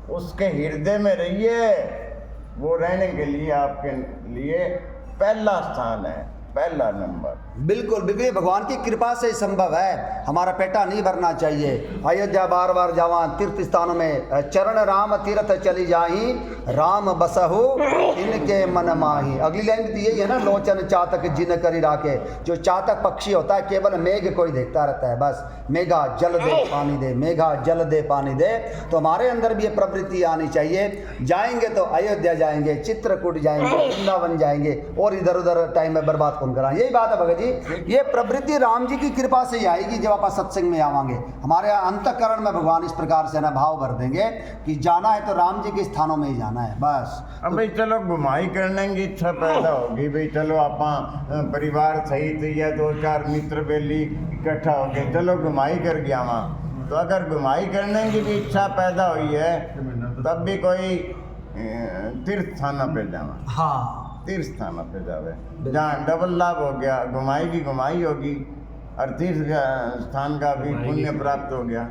उसके हृदय में रहिए, वो रहने के लिए आपके लिए पहला स्थान है, पहला नंबर।
बिल्कुल बिल्कुल, भगवान की कृपा से संभव है। हमारा पेटा नहीं भरना चाहिए। अयोध्या बार बार जावा, तीर्थ स्थानों में चरण राम तीर्थ चली जाही, राम बसहु इनके मन माही। अगली लाइन भी यही है ना, लोचन चातक जिन करी राखे। जो चातक पक्षी होता है केवल मेघ को ही देखता रहता है, बस मेघा जल दे पानी दे, मेघा जल दे पानी दे। तो हमारे अंदर भी ये प्रवृत्ति आनी चाहिए। जाएंगे तो अयोध्या जाएंगे, चित्रकूट जाएंगे, वृंदावन जाएंगे, और इधर उधर टाइम में बर्बाद कौन कराएं। यही बात है भगत जी, ये प्रवृत्ति राम जी की कृपा से ही आएगी जब आप सत्संग में आवांगे। हमारे अंतःकरण में भगवान इस प्रकार से ना भाव भर देंगे कि जाना है तो राम जी के स्थानों में ही जाना है बस।
अब भाई चलो घुमाई करने की इच्छा पैदा होगी, भाई चलो आप परिवार सहित या 2-4 मित्र बेली इकट्ठा हो गए, चलो घुमाई कर गया वहाँ। तो अगर घुमाई करने की भी इच्छा पैदा हुई है तब भी कोई तीर्थ स्थान पे जावा,
हाँ
तीर्थ स्थान पे जावे, जहाँ डबल लाभ हो गया, घुमाई की घुमाई होगी और तीर्थ स्थान का भी पुण्य प्राप्त हो गया।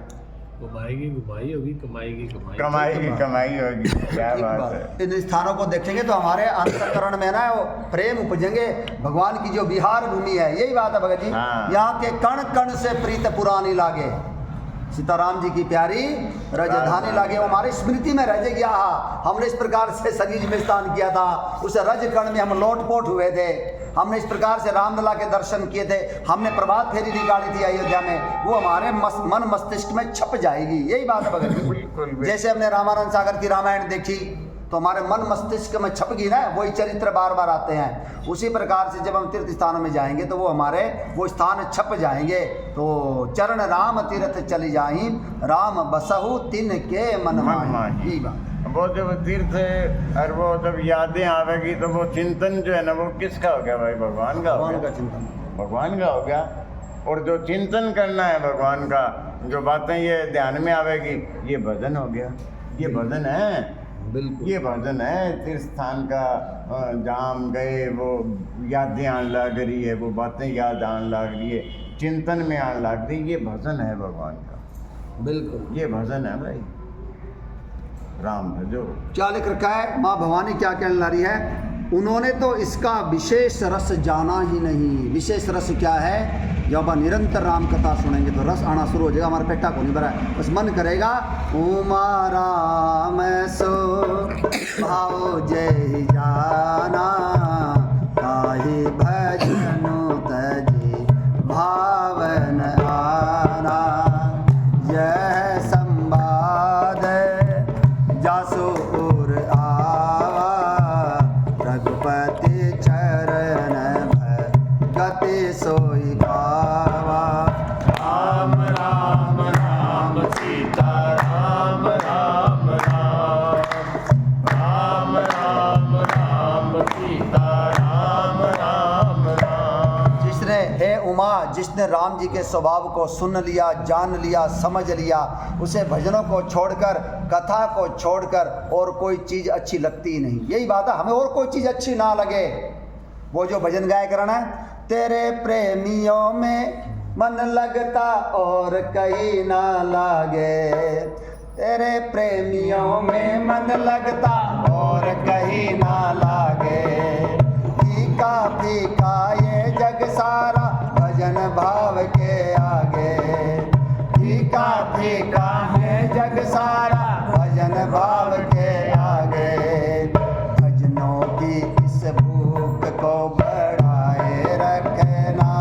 घुमाई की घुमाई होगी, कमाई की कमाई,
कमाई की कमाई होगी। क्या
ठीक
बात
बात।
है।
इन स्थानों को देखेंगे तो हमारे अंतःकरण में ना वो प्रेम उपजेंगे। भगवान की जो विहार भूमि है, यही बात है भगत जी।
हाँ।
यहाँ के कण कण से प्रीत पुरानी लागे, सीताराम जी की प्यारी रजधानी लागे, वो हमारी स्मृति में रह गया। हमने इस प्रकार से सनीज में स्थान किया था, उस रज कण में हम लोटपोट हुए थे। हमने इस प्रकार से रामलला के दर्शन किए थे, हमने प्रभात फेरी निकाली थी अयोध्या में, वो हमारे मन मस्तिष्क में छप जाएगी। यही बात है भगत जी। जैसे हमने रामानंद सागर की रामायण देखी तो हमारे मन मस्तिष्क में छप गई ना, वही चरित्र बार बार आते हैं। उसी प्रकार से जब हम तीर्थ स्थानों में जाएंगे तो वो हमारे वो स्थान छप जाएंगे। तो चरण राम तीर्थ चली जाई, राम बसहु तिन के मन माही। यही बात।
वो जब तीर्थ और वो जब यादें आवेगी तो वो चिंतन जो है ना, वो किसका हो गया भाई? भगवान का हो गया,
चिंतन
भगवान का हो गया। और जो चिंतन करना है भगवान का, जो बातें ये ध्यान में आवेगी, ये भजन हो गया, ये भजन है।
बिल्कुल
ये भजन है तीर्थ स्थान का। जहाँ हम गए वो यादें आने लग रही है, वो बातें याद आने लग रही है, चिंतन में आने लग रही है, ये भजन है भगवान का।
बिल्कुल
ये भजन है भाई, राम भजो।
क्या लिख रखा है? माँ भवानी क्या कहने ला रही है? उन्होंने तो इसका विशेष रस जाना ही नहीं। विशेष रस क्या है? जब आप निरंतर राम कथा सुनेंगे तो रस आना शुरू हो जाएगा। हमारा पेटा को नहीं भरा है, बस मन करेगा उमा राम सो भाव जय जाना, ताहि भजनु तजी भावन आना। यह संवाद जासुर आवा, रघुपति चरण भगति सोई पावा।
राम राम राम सीता राम राम राम, राम राम राम सीता राम राम राम।
जिसने हे उमा, जिसने राम जी के स्वभाव को सुन लिया, जान लिया, समझ लिया, उसे भजनों को छोड़कर, कथा को छोड़कर और कोई चीज़ अच्छी लगती ही नहीं। यही बात है, हमें और कोई चीज़ अच्छी ना लगे। वो जो भजन गाया करना है, तेरे प्रेमियों में मन लगता और कहीं ना लागे, तेरे प्रेमियों में मन लगता और कहीं ना लागे। फीका फीका ये जग सारा भजन भाव के आगे, फीका फीका है जग सारा भजन भाव के आगे। भजनों की इस भूख को बढ़ाए रखना,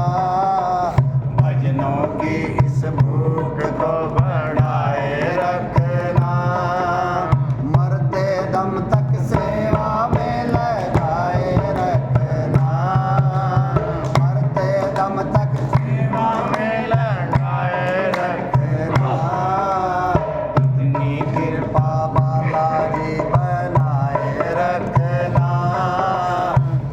भजनों की इस भूख को बढ़ाए रखना। मरते दम तक सेवा में लगाए रखना, मरते दम तक सेवा में लगाए रखना। इतनी कृपा बालाजी बनाए रखना,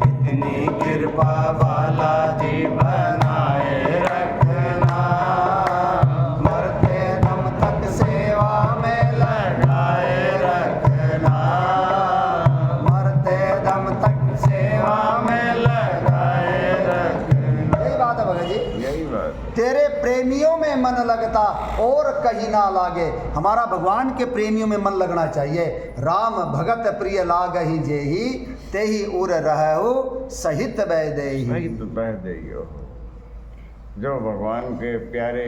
इतनी कृपा बालाजी बनाए रखना। मरते दम तक सेवा में लगाए रखना, मरते दम तक सेवा में लगाए रखना। यही बात है भगत जी।
यही बात है।
तेरे प्रेमियों में मन लगता और कहीं ना लागे। हमारा भगवान के प्रेमियों में मन लगना चाहिए। राम भगत प्रिय लागहि जेहि, तेहि उर रहु सहित बैदेहि।
सही तो बह देइयो। जो भगवान के प्यारे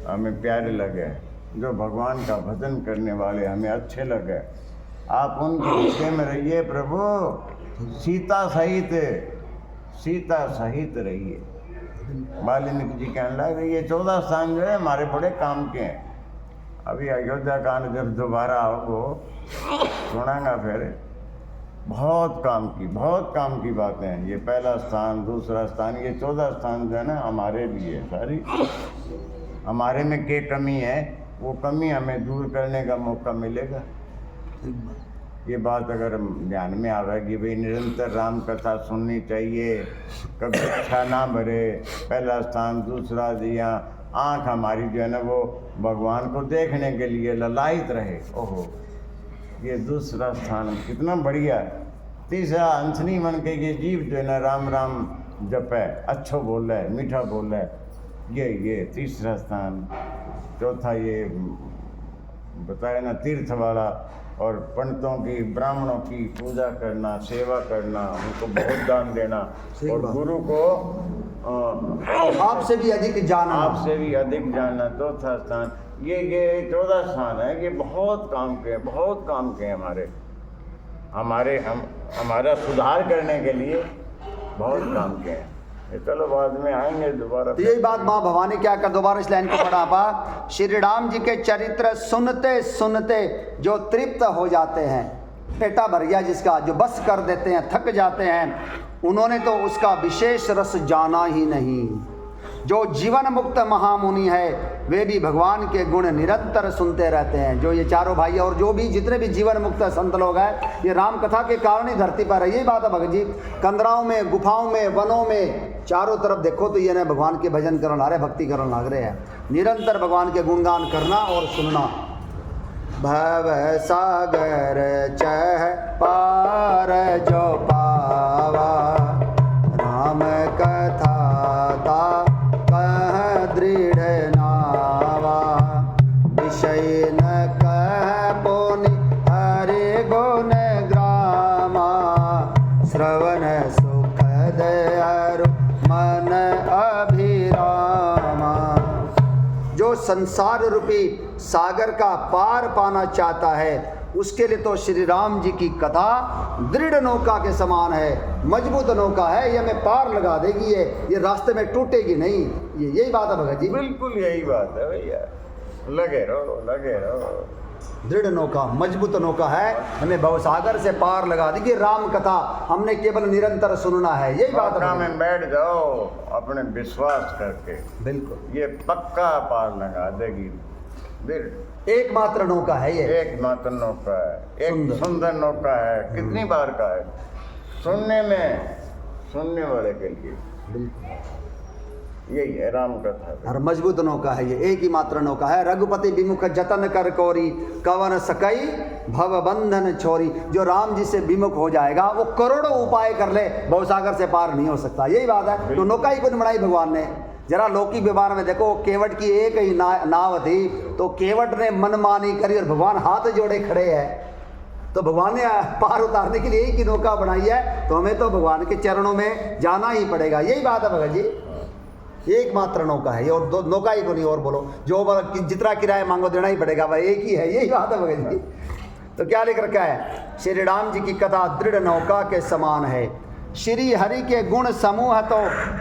हमें प्यारे लगे, जो भगवान का भजन करने वाले हमें अच्छे लगे, आप उनके विषय में रहिए प्रभु। सीता सहित, सीता सहित रहिए। वाल्मीकि जी कहने लगे ये 14 स्थान जो है हमारे बड़े काम के हैं। अभी अयोध्या कांड जब दोबारा आओ सुनाऊंगा, फिर बहुत काम की बातें हैं। ये पहला स्थान, दूसरा स्थान, ये 14 स्थान जो है ना हमारे लिए सारी, हमारे में क्या कमी है, वो कमी हमें दूर करने का मौका मिलेगा। ये बात अगर ध्यान में आवेगी, भाई निरंतर राम कथा सुननी चाहिए, कभी इच्छा ना भरे। पहला स्थान, दूसरा दिया, आँख हमारी जो है ना वो भगवान को देखने के लिए ललायित रहे। ओहो, ये दूसरा स्थान कितना बढ़िया है। तीसरा हंसनी मन के ये जीव जो है ना राम राम जप है, अच्छो बोल रहा है, मीठा बोल रहा है, ये तीसरा स्थान। चौथा ये बताया ना तीर्थ वाला, और पंडितों की, ब्राह्मणों की पूजा करना, सेवा करना, उनको बहुत दान देना, और गुरु को
आपसे भी अधिक जाना,
आपसे भी अधिक जानना। चौथा स्थान ये 14 स्थान है। ये बहुत काम के, बहुत काम के हमारा सुधार करने के लिए बहुत काम किए हैं। ये चलो बाद में आएंगे दोबारा।
तो यही बात माँ भवानी क्या कर, दोबारा इस लाइन को पढ़ा पा, श्री राम जी के चरित्र सुनते सुनते जो तृप्त हो जाते हैं, पेटा भर गया जिसका, जो बस कर देते हैं, थक जाते हैं, उन्होंने तो उसका विशेष रस जाना ही नहीं। जो जीवन मुक्त महामुनि है वे भी भगवान के गुण निरंतर सुनते रहते हैं। जो ये चारों भाई और जो भी जितने भी जीवन मुक्त संत लोग हैं, ये राम कथा के कारण ही धरती पर है। यही बात है भगत जी, कंदराओं में, गुफाओं में, वनों में, चारों तरफ देखो तो ये ना भगवान के भजन करने ला रहे, भक्ति करने लग रहे हैं, निरंतर भगवान के गुणगान करना और सुनना। भव सागर चह पार जो पावा, राम कथा ता कह दृढ़ नावा, विषय न कह पुनि हरि गुण ग्रामा, श्रवण सुखद अरु मन अभिरामा। जो संसार रूपी सागर का पार पाना चाहता है उसके लिए तो श्री राम जी की कथा दृढ़ नौका के समान है, मजबूत नौका है, ये हमें पार लगा देगी, ये रास्ते में टूटेगी नहीं। यही बात है भगत जी,
बिल्कुल यही बात है भैया, लगे रहो लगे रहो।
दृढ़ नौका, मजबूत नौका है, हमें भवसागर से पार लगा देगी। राम कथा हमने केवल निरंतर सुनना है, यही बात है।
में बैठ जाओ अपने विश्वास करके,
बिल्कुल
ये पक्का पार लगा देगी।
एकमात्र नौका है ये,
एकमात्र नौका है, एक सुंदर नौका है। कितनी बार का है सुनने में, सुनने वाले के लिए यही है राम कथा।
और मजबूत नौका है ये, एक ही मात्र नौका है। रघुपति विमुख जतन कर कोरी, कवन सकई भव बंधन छोरी। जो राम जी से विमुख हो जाएगा वो करोड़ों उपाय कर ले, भवसागर से पार नहीं हो सकता। यही बात है। तो नौका ही कुछ बनाई भगवान ने। जरा लौकिक व्यवहार में देखो, केवट की एक ही नाव थी, तो केवट ने मनमानी करी और भगवान हाथ जोड़े खड़े हैं। तो भगवान ने पार उतारने के लिए एक ही नौका बनाई है, तो हमें तो भगवान के चरणों में जाना ही पड़ेगा। यही बात है भगत जी, एकमात्र नौका है ये, और दो नौका ही को नहीं। और बोलो, जो जितना किराया मांगो देना ही पड़ेगा भाई, एक ही है। यही बात है भगत जी। तो क्या लिख रखा है, श्री राम जी की कथा दृढ़ नौका के समान है। श्री हरि के गुण समूह तो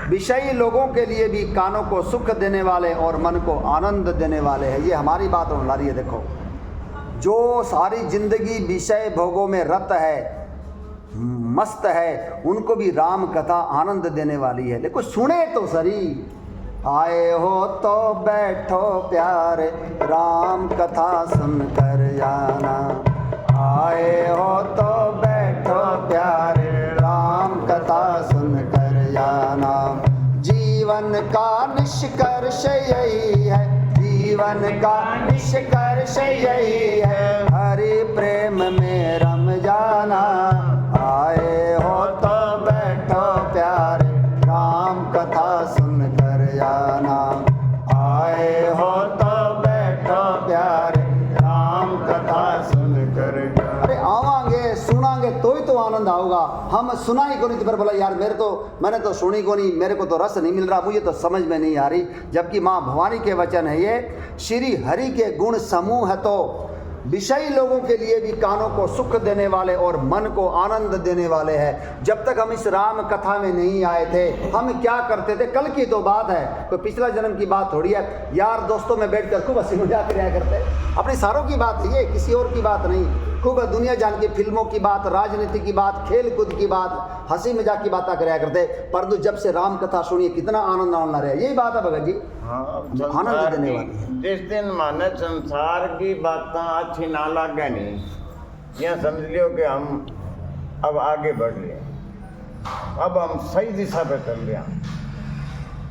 विषयी लोगों के लिए भी कानों को सुख देने वाले और मन को आनंद देने वाले हैं। ये हमारी बात होने वाली है। देखो, जो सारी जिंदगी विषय भोगों में रत है, मस्त है, उनको भी राम कथा आनंद देने वाली है। देखो, सुने तो सही, आए हो तो बैठो प्यारे, राम कथा सुनकर जाना। आए हो तो बैठो प्यारे, राम कथा सुनकर जाना। जीवन का निष्कर्ष यही है, जीवन का निष्कर्ष यही है, हरि प्रेम में रम जाना। आए हो तो बैठो प्यारे, राम कथा सुनकर जाना। आए हो तो बैठो प्यारे, राम कथा सुनकर जाना। अरे आवांगे, सुनांगे तो ही तो आनंद आऊगा। हम सुना ही को नहीं, तो फिर बोला यार मैंने तो सुनी को नहीं, मेरे को तो रस नहीं मिल रहा, मुझे तो समझ में नहीं आ रही। जबकि माँ भवानी के वचन है ये, श्री हरि के गुण समूह है तो विषयी लोगों के लिए भी कानों को सुख देने वाले और मन को आनंद देने वाले हैं। जब तक हम इस राम कथा में नहीं आए थे, हम क्या करते थे? कल की तो बात है, कोई पिछला जन्म की बात थोड़ी है। यार दोस्तों में बैठकर खूब हंसी मजाक किया करते, अपने सारों की बात है ये, किसी और की बात नहीं। खूब दुनिया जान की फिल्मों की बात, राजनीति की बात, खेल कूद की बात, हंसी मजाक की बातें कराया करते। परंतु जब से राम कथा सुनिए कितना आनंद आना रहे। यही बात है भगत जी, आनंद देने वाली है।
जिस दिन माने संसार की बातें अच्छी ना लगे नहीं, यह समझ लियो कि हम अब आगे बढ़ रहे हैं, अब हम सही दिशा पे चल रहे हैं।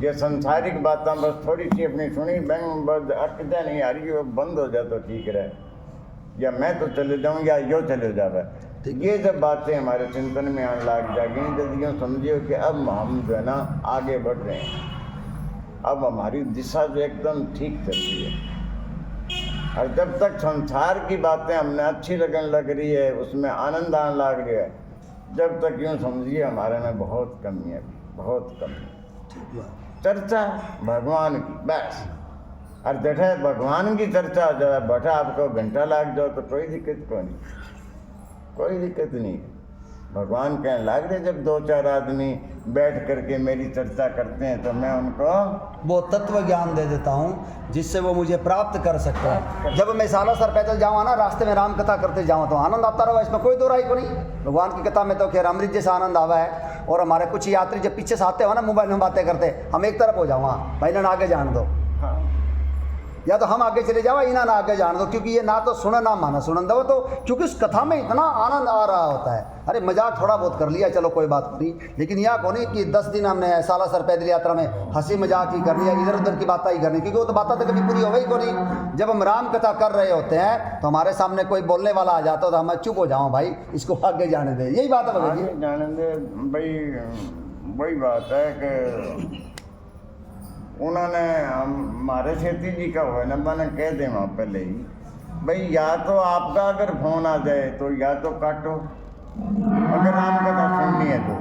ये संसारिक बातें बस थोड़ी सी अपनी सुनी, बैंक बस अटकता नहीं आ रही, वो बंद हो जाए तो ठीक रहे, या मैं तो चले जाऊँ या यो चले जावे। ये जब बातें हमारे चिंतन में आने लग जाएगी, जब यूँ समझिए कि अब हम जो है ना आगे बढ़ रहे हैं, अब हमारी दिशा जो एकदम ठीक चल रही है। और जब तक संसार की बातें हमने अच्छी लगने लग रही है, उसमें आनंद आने लग रहा है, जब तक यूँ समझिए हमारे में बहुत कमी है, बहुत कमी। चर्चा भगवान की बस, और बैठे भगवान की चर्चा हो जाए, बैठा आपको घंटा लग जाओ तो कोई दिक्कत को नहीं, कोई दिक्कत नहीं। भगवान कहने लग रहे जब 2-4 आदमी बैठ करके मेरी चर्चा करते हैं तो मैं उनको
वो तत्व ज्ञान दे देता हूँ जिससे वो मुझे प्राप्त कर सकते हैं। जब मैं सालासर पैदल जाऊँ ना, रास्ते में राम कथा करते जाऊँ तो आनंद आता रहा, इसमें कोई दो राय को नहीं। भगवान की कथा में तो खैर अमृत जैसा आनंद आवा है। और हमारे कुछ यात्री जब पीछे से आते हो ना, मोबाइल में बातें करते, हम एक तरफ हो जाओ, हाँ भाई ना आगे जान दो,
हाँ
या तो हम आगे चले जाओ, इना ना आगे जान दो, क्योंकि ये ना तो सुने ना माना सुनन दो। तो क्योंकि उस कथा में इतना आनंद आ रहा होता है। अरे मजाक थोड़ा बहुत कर लिया, चलो कोई बात नहीं, लेकिन यह को नहीं कि 10 दिन हमने सालासर पैदल यात्रा में हंसी मजाक ही कर लिया, इधर उधर की बातें ही करनी, क्योंकि वो तो बातें तो कभी पूरी हो गई को नहीं। जब हम राम कथा कर रहे होते हैं तो हमारे सामने कोई बोलने वाला आ जाता है तो हम चुप हो जाओ, भाई इसको आगे जाने दे, यही बात है भगत जी।
आगे जाने दे भाई, वही बात है कि उन्होंने हमारे सेठी जी का हुआ ना, मैंने कह दे वहाँ पहले ही भाई, या तो आपका अगर फोन आ जाए तो या तो काटो, अगर राम कथा सुननी है तो,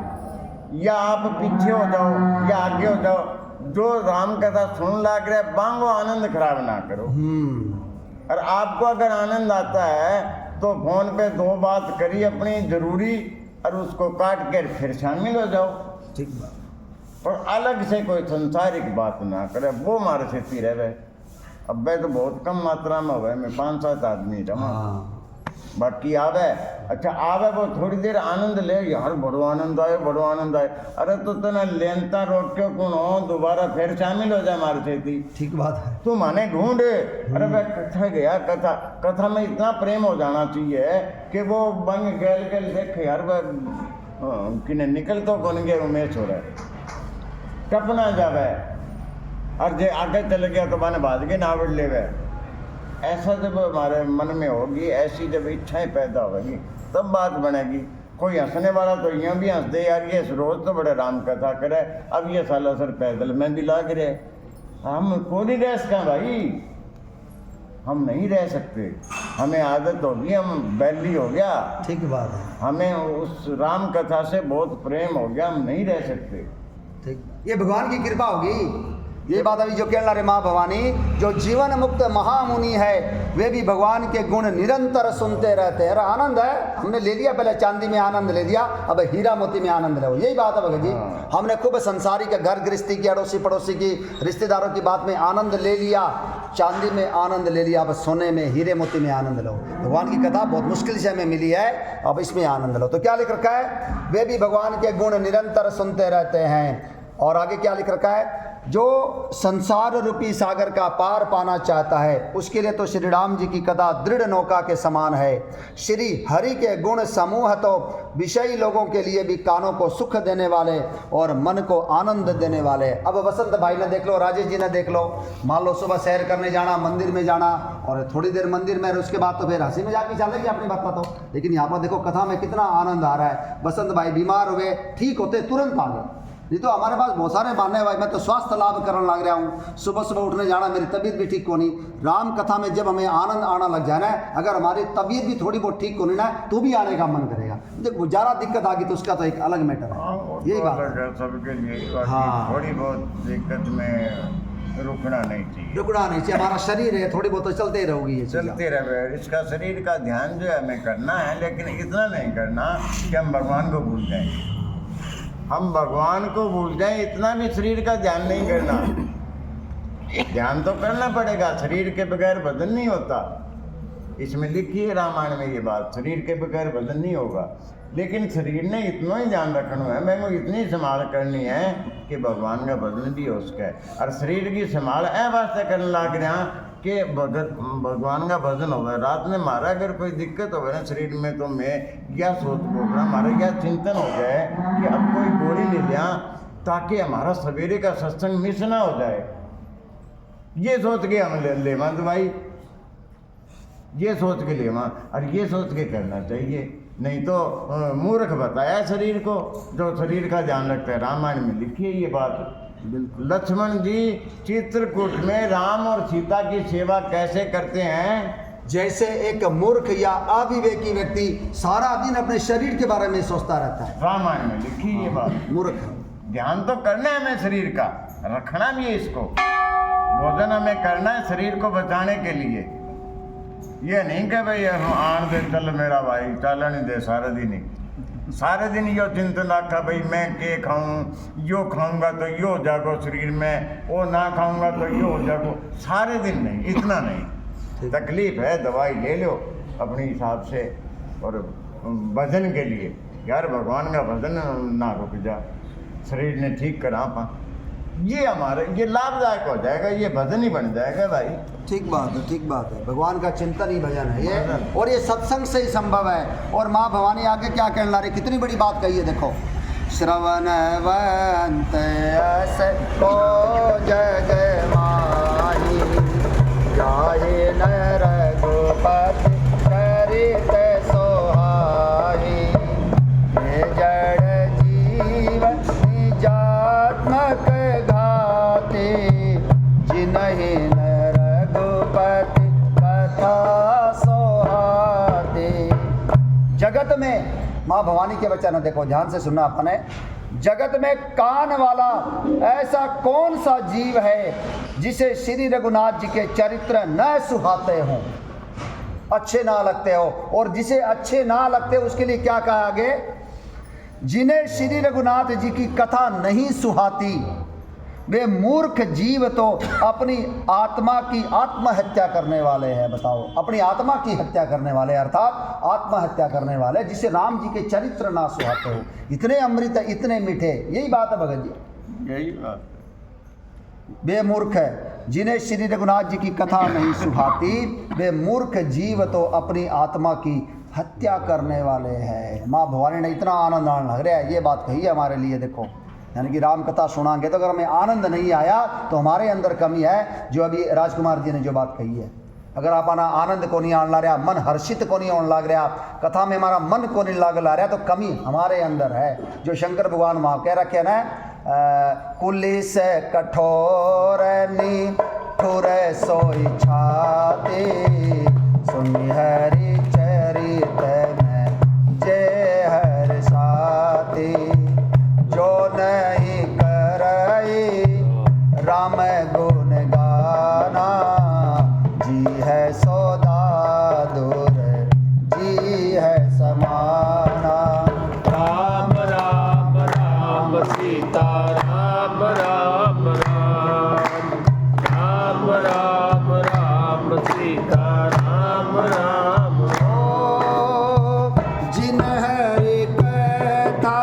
या आप पीछे हो जाओ या आगे हो जाओ, जो राम कथा सुन लग रहा है बांगो, आनंद खराब ना करो। और आपको अगर आनंद आता है तो फोन पे 2 बात करी अपनी जरूरी, और उसको काट कर फिर शामिल हो जाओ,
ठीक बात।
और अलग से कोई संसारिक बात ना करे, वो हमारे से रहे। अब तो बहुत कम मात्रा में हुए, मैं 5-7 आदमी रहा, बाकी आवे, अच्छा आवे वो थोड़ी देर आनंद ले, यार बड़ो आनंद आए, बड़ो आनंद आए, अरे तो तना लेनता रोक के कौन हो, दोबारा फिर शामिल हो जाए हमारे से।
ठीक बात है।
तू माने ढूंढे, अरे भाई कथा गया, कथा में इतना प्रेम हो जाना चाहिए कि वो बन गैल गैल देखे, यार किने निकल तो कौन गया उमेश हो रहा है, टपना जावे, और जे आगे चले गया तो माने भाज के नावड़ ले गए। ऐसा जब हमारे मन में होगी, ऐसी जब इच्छाएं पैदा होगी तब बात बनेगी। कोई हंसने वाला तो यूँ भी हंस दे, यार ये रोज तो बड़े राम कथा करे, अब ये सालासर पैदल में भी लाग रहे, हम को नहीं रह सका भाई, हम नहीं रह सकते, हमें आदत होगी, हम बैली हो गया,
ठीक बात है।
हमें उस राम कथा से बहुत प्रेम हो गया, हम नहीं रह सकते।
ठीक, ये भगवान की कृपा होगी। ये बात अभी जो कहना रे माँ भवानी, जो जीवन मुक्त महामुनि है वे भी भगवान के गुण निरंतर सुनते रहते हैं। आनंद है, हमने ले लिया, पहले चांदी में आनंद ले लिया, अब हीरा मोती में आनंद लो, यही बात है भगत जी। हमने खूब संसारिक घर गृहस्थी की, अड़ोसी पड़ोसी की, रिश्तेदारों की बात में आनंद ले लिया, चांदी में आनंद ले लिया, अब सोने में हीरे मोती में आनंद लो। भगवान की कथा बहुत मुश्किल से हमें मिली है, अब इसमें आनंद लो। तो क्या लिख रखा है, वे भी भगवान के गुण निरंतर सुनते रहते हैं। और आगे क्या लिख रखा है, जो संसार रूपी सागर का पार पाना चाहता है उसके लिए तो श्री राम जी की कथा दृढ़ नौका के समान है। श्री हरि के गुण समूह तो विषयी लोगों के लिए भी कानों को सुख देने वाले और मन को आनंद देने वाले। अब वसंत भाई ने देख लो, राजेश जी ने देख लो, मान लो सुबह सैर करने जाना, मंदिर में जाना, और थोड़ी देर मंदिर में, उसके बाद तो फिर हंसी में जाके चलेगी अपनी बात तो, लेकिन यहाँ पर देखो कथा में कितना आनंद आ रहा है। वसंत भाई बीमार हुए, ठीक होते तुरंत आ गए, नहीं तो हमारे पास बहुत सारे मानने वाले, मैं तो स्वास्थ्य लाभ करने लग रहा हूँ, सुबह सुबह उठने जाना, मेरी तबीयत भी ठीक होनी। राम कथा में जब हमें आनंद आना लग जाए ना, अगर हमारी तबीयत भी थोड़ी बहुत ठीक होनी ना, तो भी आने का मन करेगा। जब ज़्यादा दिक्कत आ गई तो उसका तो एक अलग मैटर है, यही बात है।
सबके लिए
हाँ,
थोड़ी बहुत दिक्कत में रुकना नहीं चाहिए,
रुकना नहीं चाहिए। हमारा शरीर है, थोड़ी बहुत तो चलते ही रहोगी ये चीज़।
चलते रहे, इसका शरीर का ध्यान जो है हमें करना है, लेकिन इतना नहीं करना कि हम भगवान को भूल जाएं। हम भगवान को भूल जाएं, इतना भी शरीर का ध्यान नहीं करना। ध्यान तो करना पड़ेगा, शरीर के बगैर भजन नहीं होता। इसमें लिखी है रामायण में ये बात, शरीर के बगैर भजन नहीं होगा। लेकिन शरीर ने इतना ही ध्यान रखना है, मैं को इतनी संभाल करनी है कि भगवान का भजन भी हो सके। और शरीर की संभाल ऐ वास्ते करने लग रहा कि भगवान का भजन हो गया। रात में हमारा अगर कोई दिक्कत हो गई ना शरीर में, तो मैं क्या सोच रहा, हमारा क्या चिंतन हो जाए कि अब कोई गोली ले लिया ताकि हमारा सवेरे का सत्संग मिस ना हो जाए। ये सोच के हम ले दवाई, ये सोच के लेवा, और ये सोच के करना चाहिए। नहीं तो मूर्ख बताया शरीर को, जो शरीर का ध्यान रखता है। रामायण में लिखी है ये बात। लक्ष्मण जी चित्रकूट में राम और सीता की सेवा कैसे करते हैं,
जैसे एक मूर्ख या अविवेकी व्यक्ति सारा दिन अपने शरीर के बारे में सोचता रहता है।
रामायण में लिखी ये बात।
मूर्ख
ध्यान तो करना है हमें, शरीर का रखना भी है, इसको भोजन हमें करना है शरीर को बचाने के लिए। ये नहीं कि भाई आन दे चल मेरा भाई, चल नहीं दे सारा दिन ही, सारे दिन यो चिंतन रखा भाई मैं के खाऊं, यो खाऊंगा तो यो हो जागो शरीर में, वो ना खाऊंगा तो यो हो जागो। सारे दिन नहीं, इतना नहीं। तकलीफ है, दवाई ले लो अपने हिसाब से। और भजन के लिए यार भगवान का भजन ना रुक जा, शरीर ने ठीक करा पा, ये हमारे ये लाभदायक हो जाएगा, ये भजन ही बन जाएगा भाई।
ठीक बात है, ठीक बात है। भगवान का चिंतन ही भजन है ये, और ये सत्संग से ही संभव है। और माँ भवानी आगे क्या कहने ला रही, कितनी बड़ी बात कही है देखो। श्रवणवंत अस को जग माही, जाए न रघुपति चरित सोहाई। ये जड़ जीव निजात्मक घाते, जिन्हि न रघुपति कथा सोहाते। जगत में माँ भवानी के वचन है, देखो ध्यान से सुनना अपने। जगत में कान वाला ऐसा कौन सा जीव है जिसे श्री रघुनाथ जी के चरित्र न सुहाते हों, अच्छे ना लगते हो। और जिसे अच्छे ना लगते उसके लिए क्या कहा आगे, जिन्हें श्री रघुनाथ जी की कथा नहीं सुहाती वे मूर्ख जीव तो अपनी आत्मा की आत्महत्या करने वाले हैं। बताओ, अपनी आत्मा की हत्या करने वाले, अर्थात आत्महत्या करने वाले, जिसे राम जी के चरित्र ना सुहाते हो। इतने अमृत, इतने मीठे, यही बात है भगत जी,
यही बात।
वे मूर्ख है जिन्हें श्री रघुनाथ जी की कथा नहीं सुहाती, वे मूर्ख जीव तो अपनी आत्मा की हत्या करने वाले हैं। माँ भवानी ने इतना आनंद आने लग रहा है, ये बात कही है हमारे लिए। देखो यानी कि राम कथा सुनाएंगे तो अगर हमें आनंद नहीं आया तो हमारे अंदर कमी है, जो अभी राजकुमार जी ने जो बात कही है। अगर आप आनंद को नहीं आने ला रहा, मन हर्षित को नहीं होने लग रहा, कथा में हमारा मन को नहीं लाग ला रहा, तो कमी हमारे अंदर है। जो शंकर भगवान वहाँ कह रखे ना, कुलिस कठोर निठुर सोई छाते, सुनि हरि चरित में जय हर साथी। जो नहीं करई राम गुण गाना, जी है सौदा दूर जी है समाना।
राम राम राम सीता राम राम राम, राम राम राम सीता राम राम।
जिन हरि कथा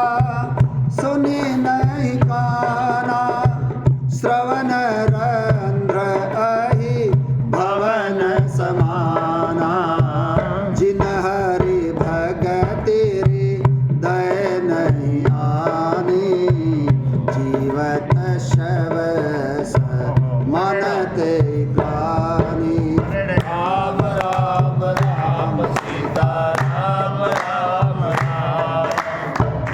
सुनी नहीं काना, श्रवण रंध्र अहि भवन समाना। जिन हरि भगति हृदय नहीं आनी, जीवत शव मन ते ग्लानि।
राम राम राम सीता राम राम राम,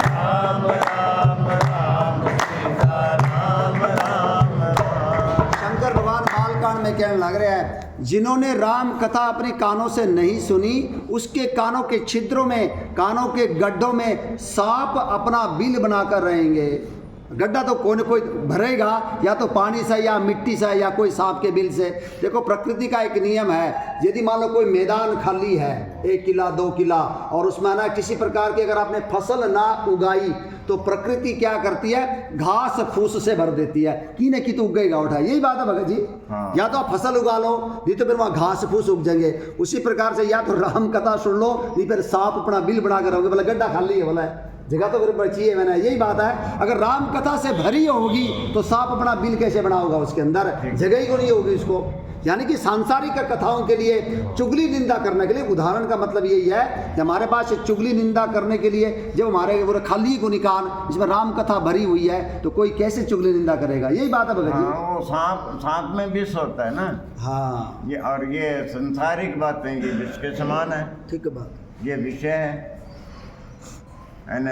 राम राम राम सीता राम राम राम।
शंकर भगवान बालकांड में कहने लग रहे हैं, जिन्होंने राम कथा अपने कानों से नहीं सुनी, उसके कानों के छिद्रों में, कानों के गड्ढों में सांप अपना बिल बनाकर रहेंगे। गड्ढा तो कोई न कोई भरेगा, या तो पानी से या मिट्टी से या कोई सांप के बिल से। देखो प्रकृति का एक नियम है, यदि मान लो कोई मैदान खाली है 1 किला 2 किला, और उसमें ना किसी प्रकार की अगर आपने फसल ना उगाई, तो प्रकृति क्या करती है, घास फूस से भर देती है, की न की तो उगेगा उठा। यही बात है भगत जी।
हाँ।
या तो आप फसल उगा लो, नहीं तो फिर वहाँ घास फूस उग जाएंगे। उसी प्रकार से या तो राम कथा सुन लो, नहीं फिर सांप अपना बिल बनाकर रहोगे, बोला गड्ढा खाली है, बोला जगह तो फिर बची है। मैंने यही बात है, अगर राम कथा से भरी होगी तो सांप अपना बिल कैसे बनाओगा, उसके अंदर जगह ही को नहीं होगी उसको। यानी कि सांसारिक कथाओं के लिए चुगली निंदा करने के लिए, उदाहरण का मतलब यही है कि हमारे पास चुगली निंदा करने के लिए जब हमारे वो खाली को निकाल, इसमें राम कथा भरी हुई है, तो कोई कैसे चुगली निंदा करेगा। यही बात है भगत जी।
हाँ, वो सांप में विष होता है ना।
हाँ
ये और ये संसारिक बातें ये विष के समान है,
ठीक बात।
ये विषय है न।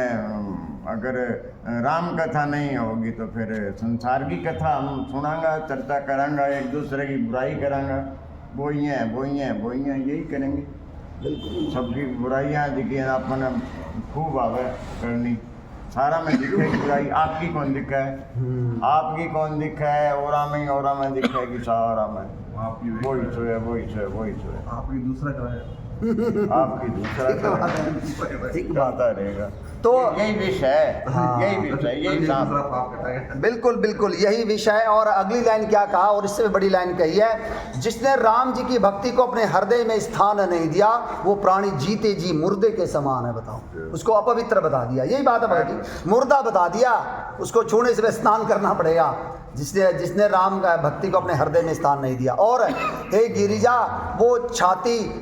अगर राम कथा नहीं होगी तो फिर संसार की कथा हम सुनांगा, चर्चा करांगा, एक दूसरे की बुराई करांगा, बोइयाँ यही करेंगे।
बिल्कुल
सबकी बुराइयाँ दिखी अपन खूब आवे करनी, सारा में दिखे बुराई, आपकी कौन दिखा है, आपकी कौन दिखा है, और में दिखा है कि सारा में वही सोया।
आपकी दूसरा क्या है।
आपकी दूसरा करेगा।
ठीक बात
आता रहेगा।
तो
यही विषय है,
हाँ।
यही विषय, यही साफ।
बिल्कुल बिल्कुल यही विषय। और अगली लाइन क्या कहा, और इससे भी बड़ी लाइन कही है, जिसने राम जी की भक्ति को अपने हृदय में स्थान नहीं दिया वो प्राणी जीते जी मुर्दे के समान है। बताओ, उसको अपवित्र बता दिया। यही बात है भगत जी, मुर्दा बता दिया, उसको छूने से स्नान करना पड़ेगा जिसने राम का भक्ति को अपने हृदय में स्थान नहीं दिया। और हे गिरिजा, वो छाती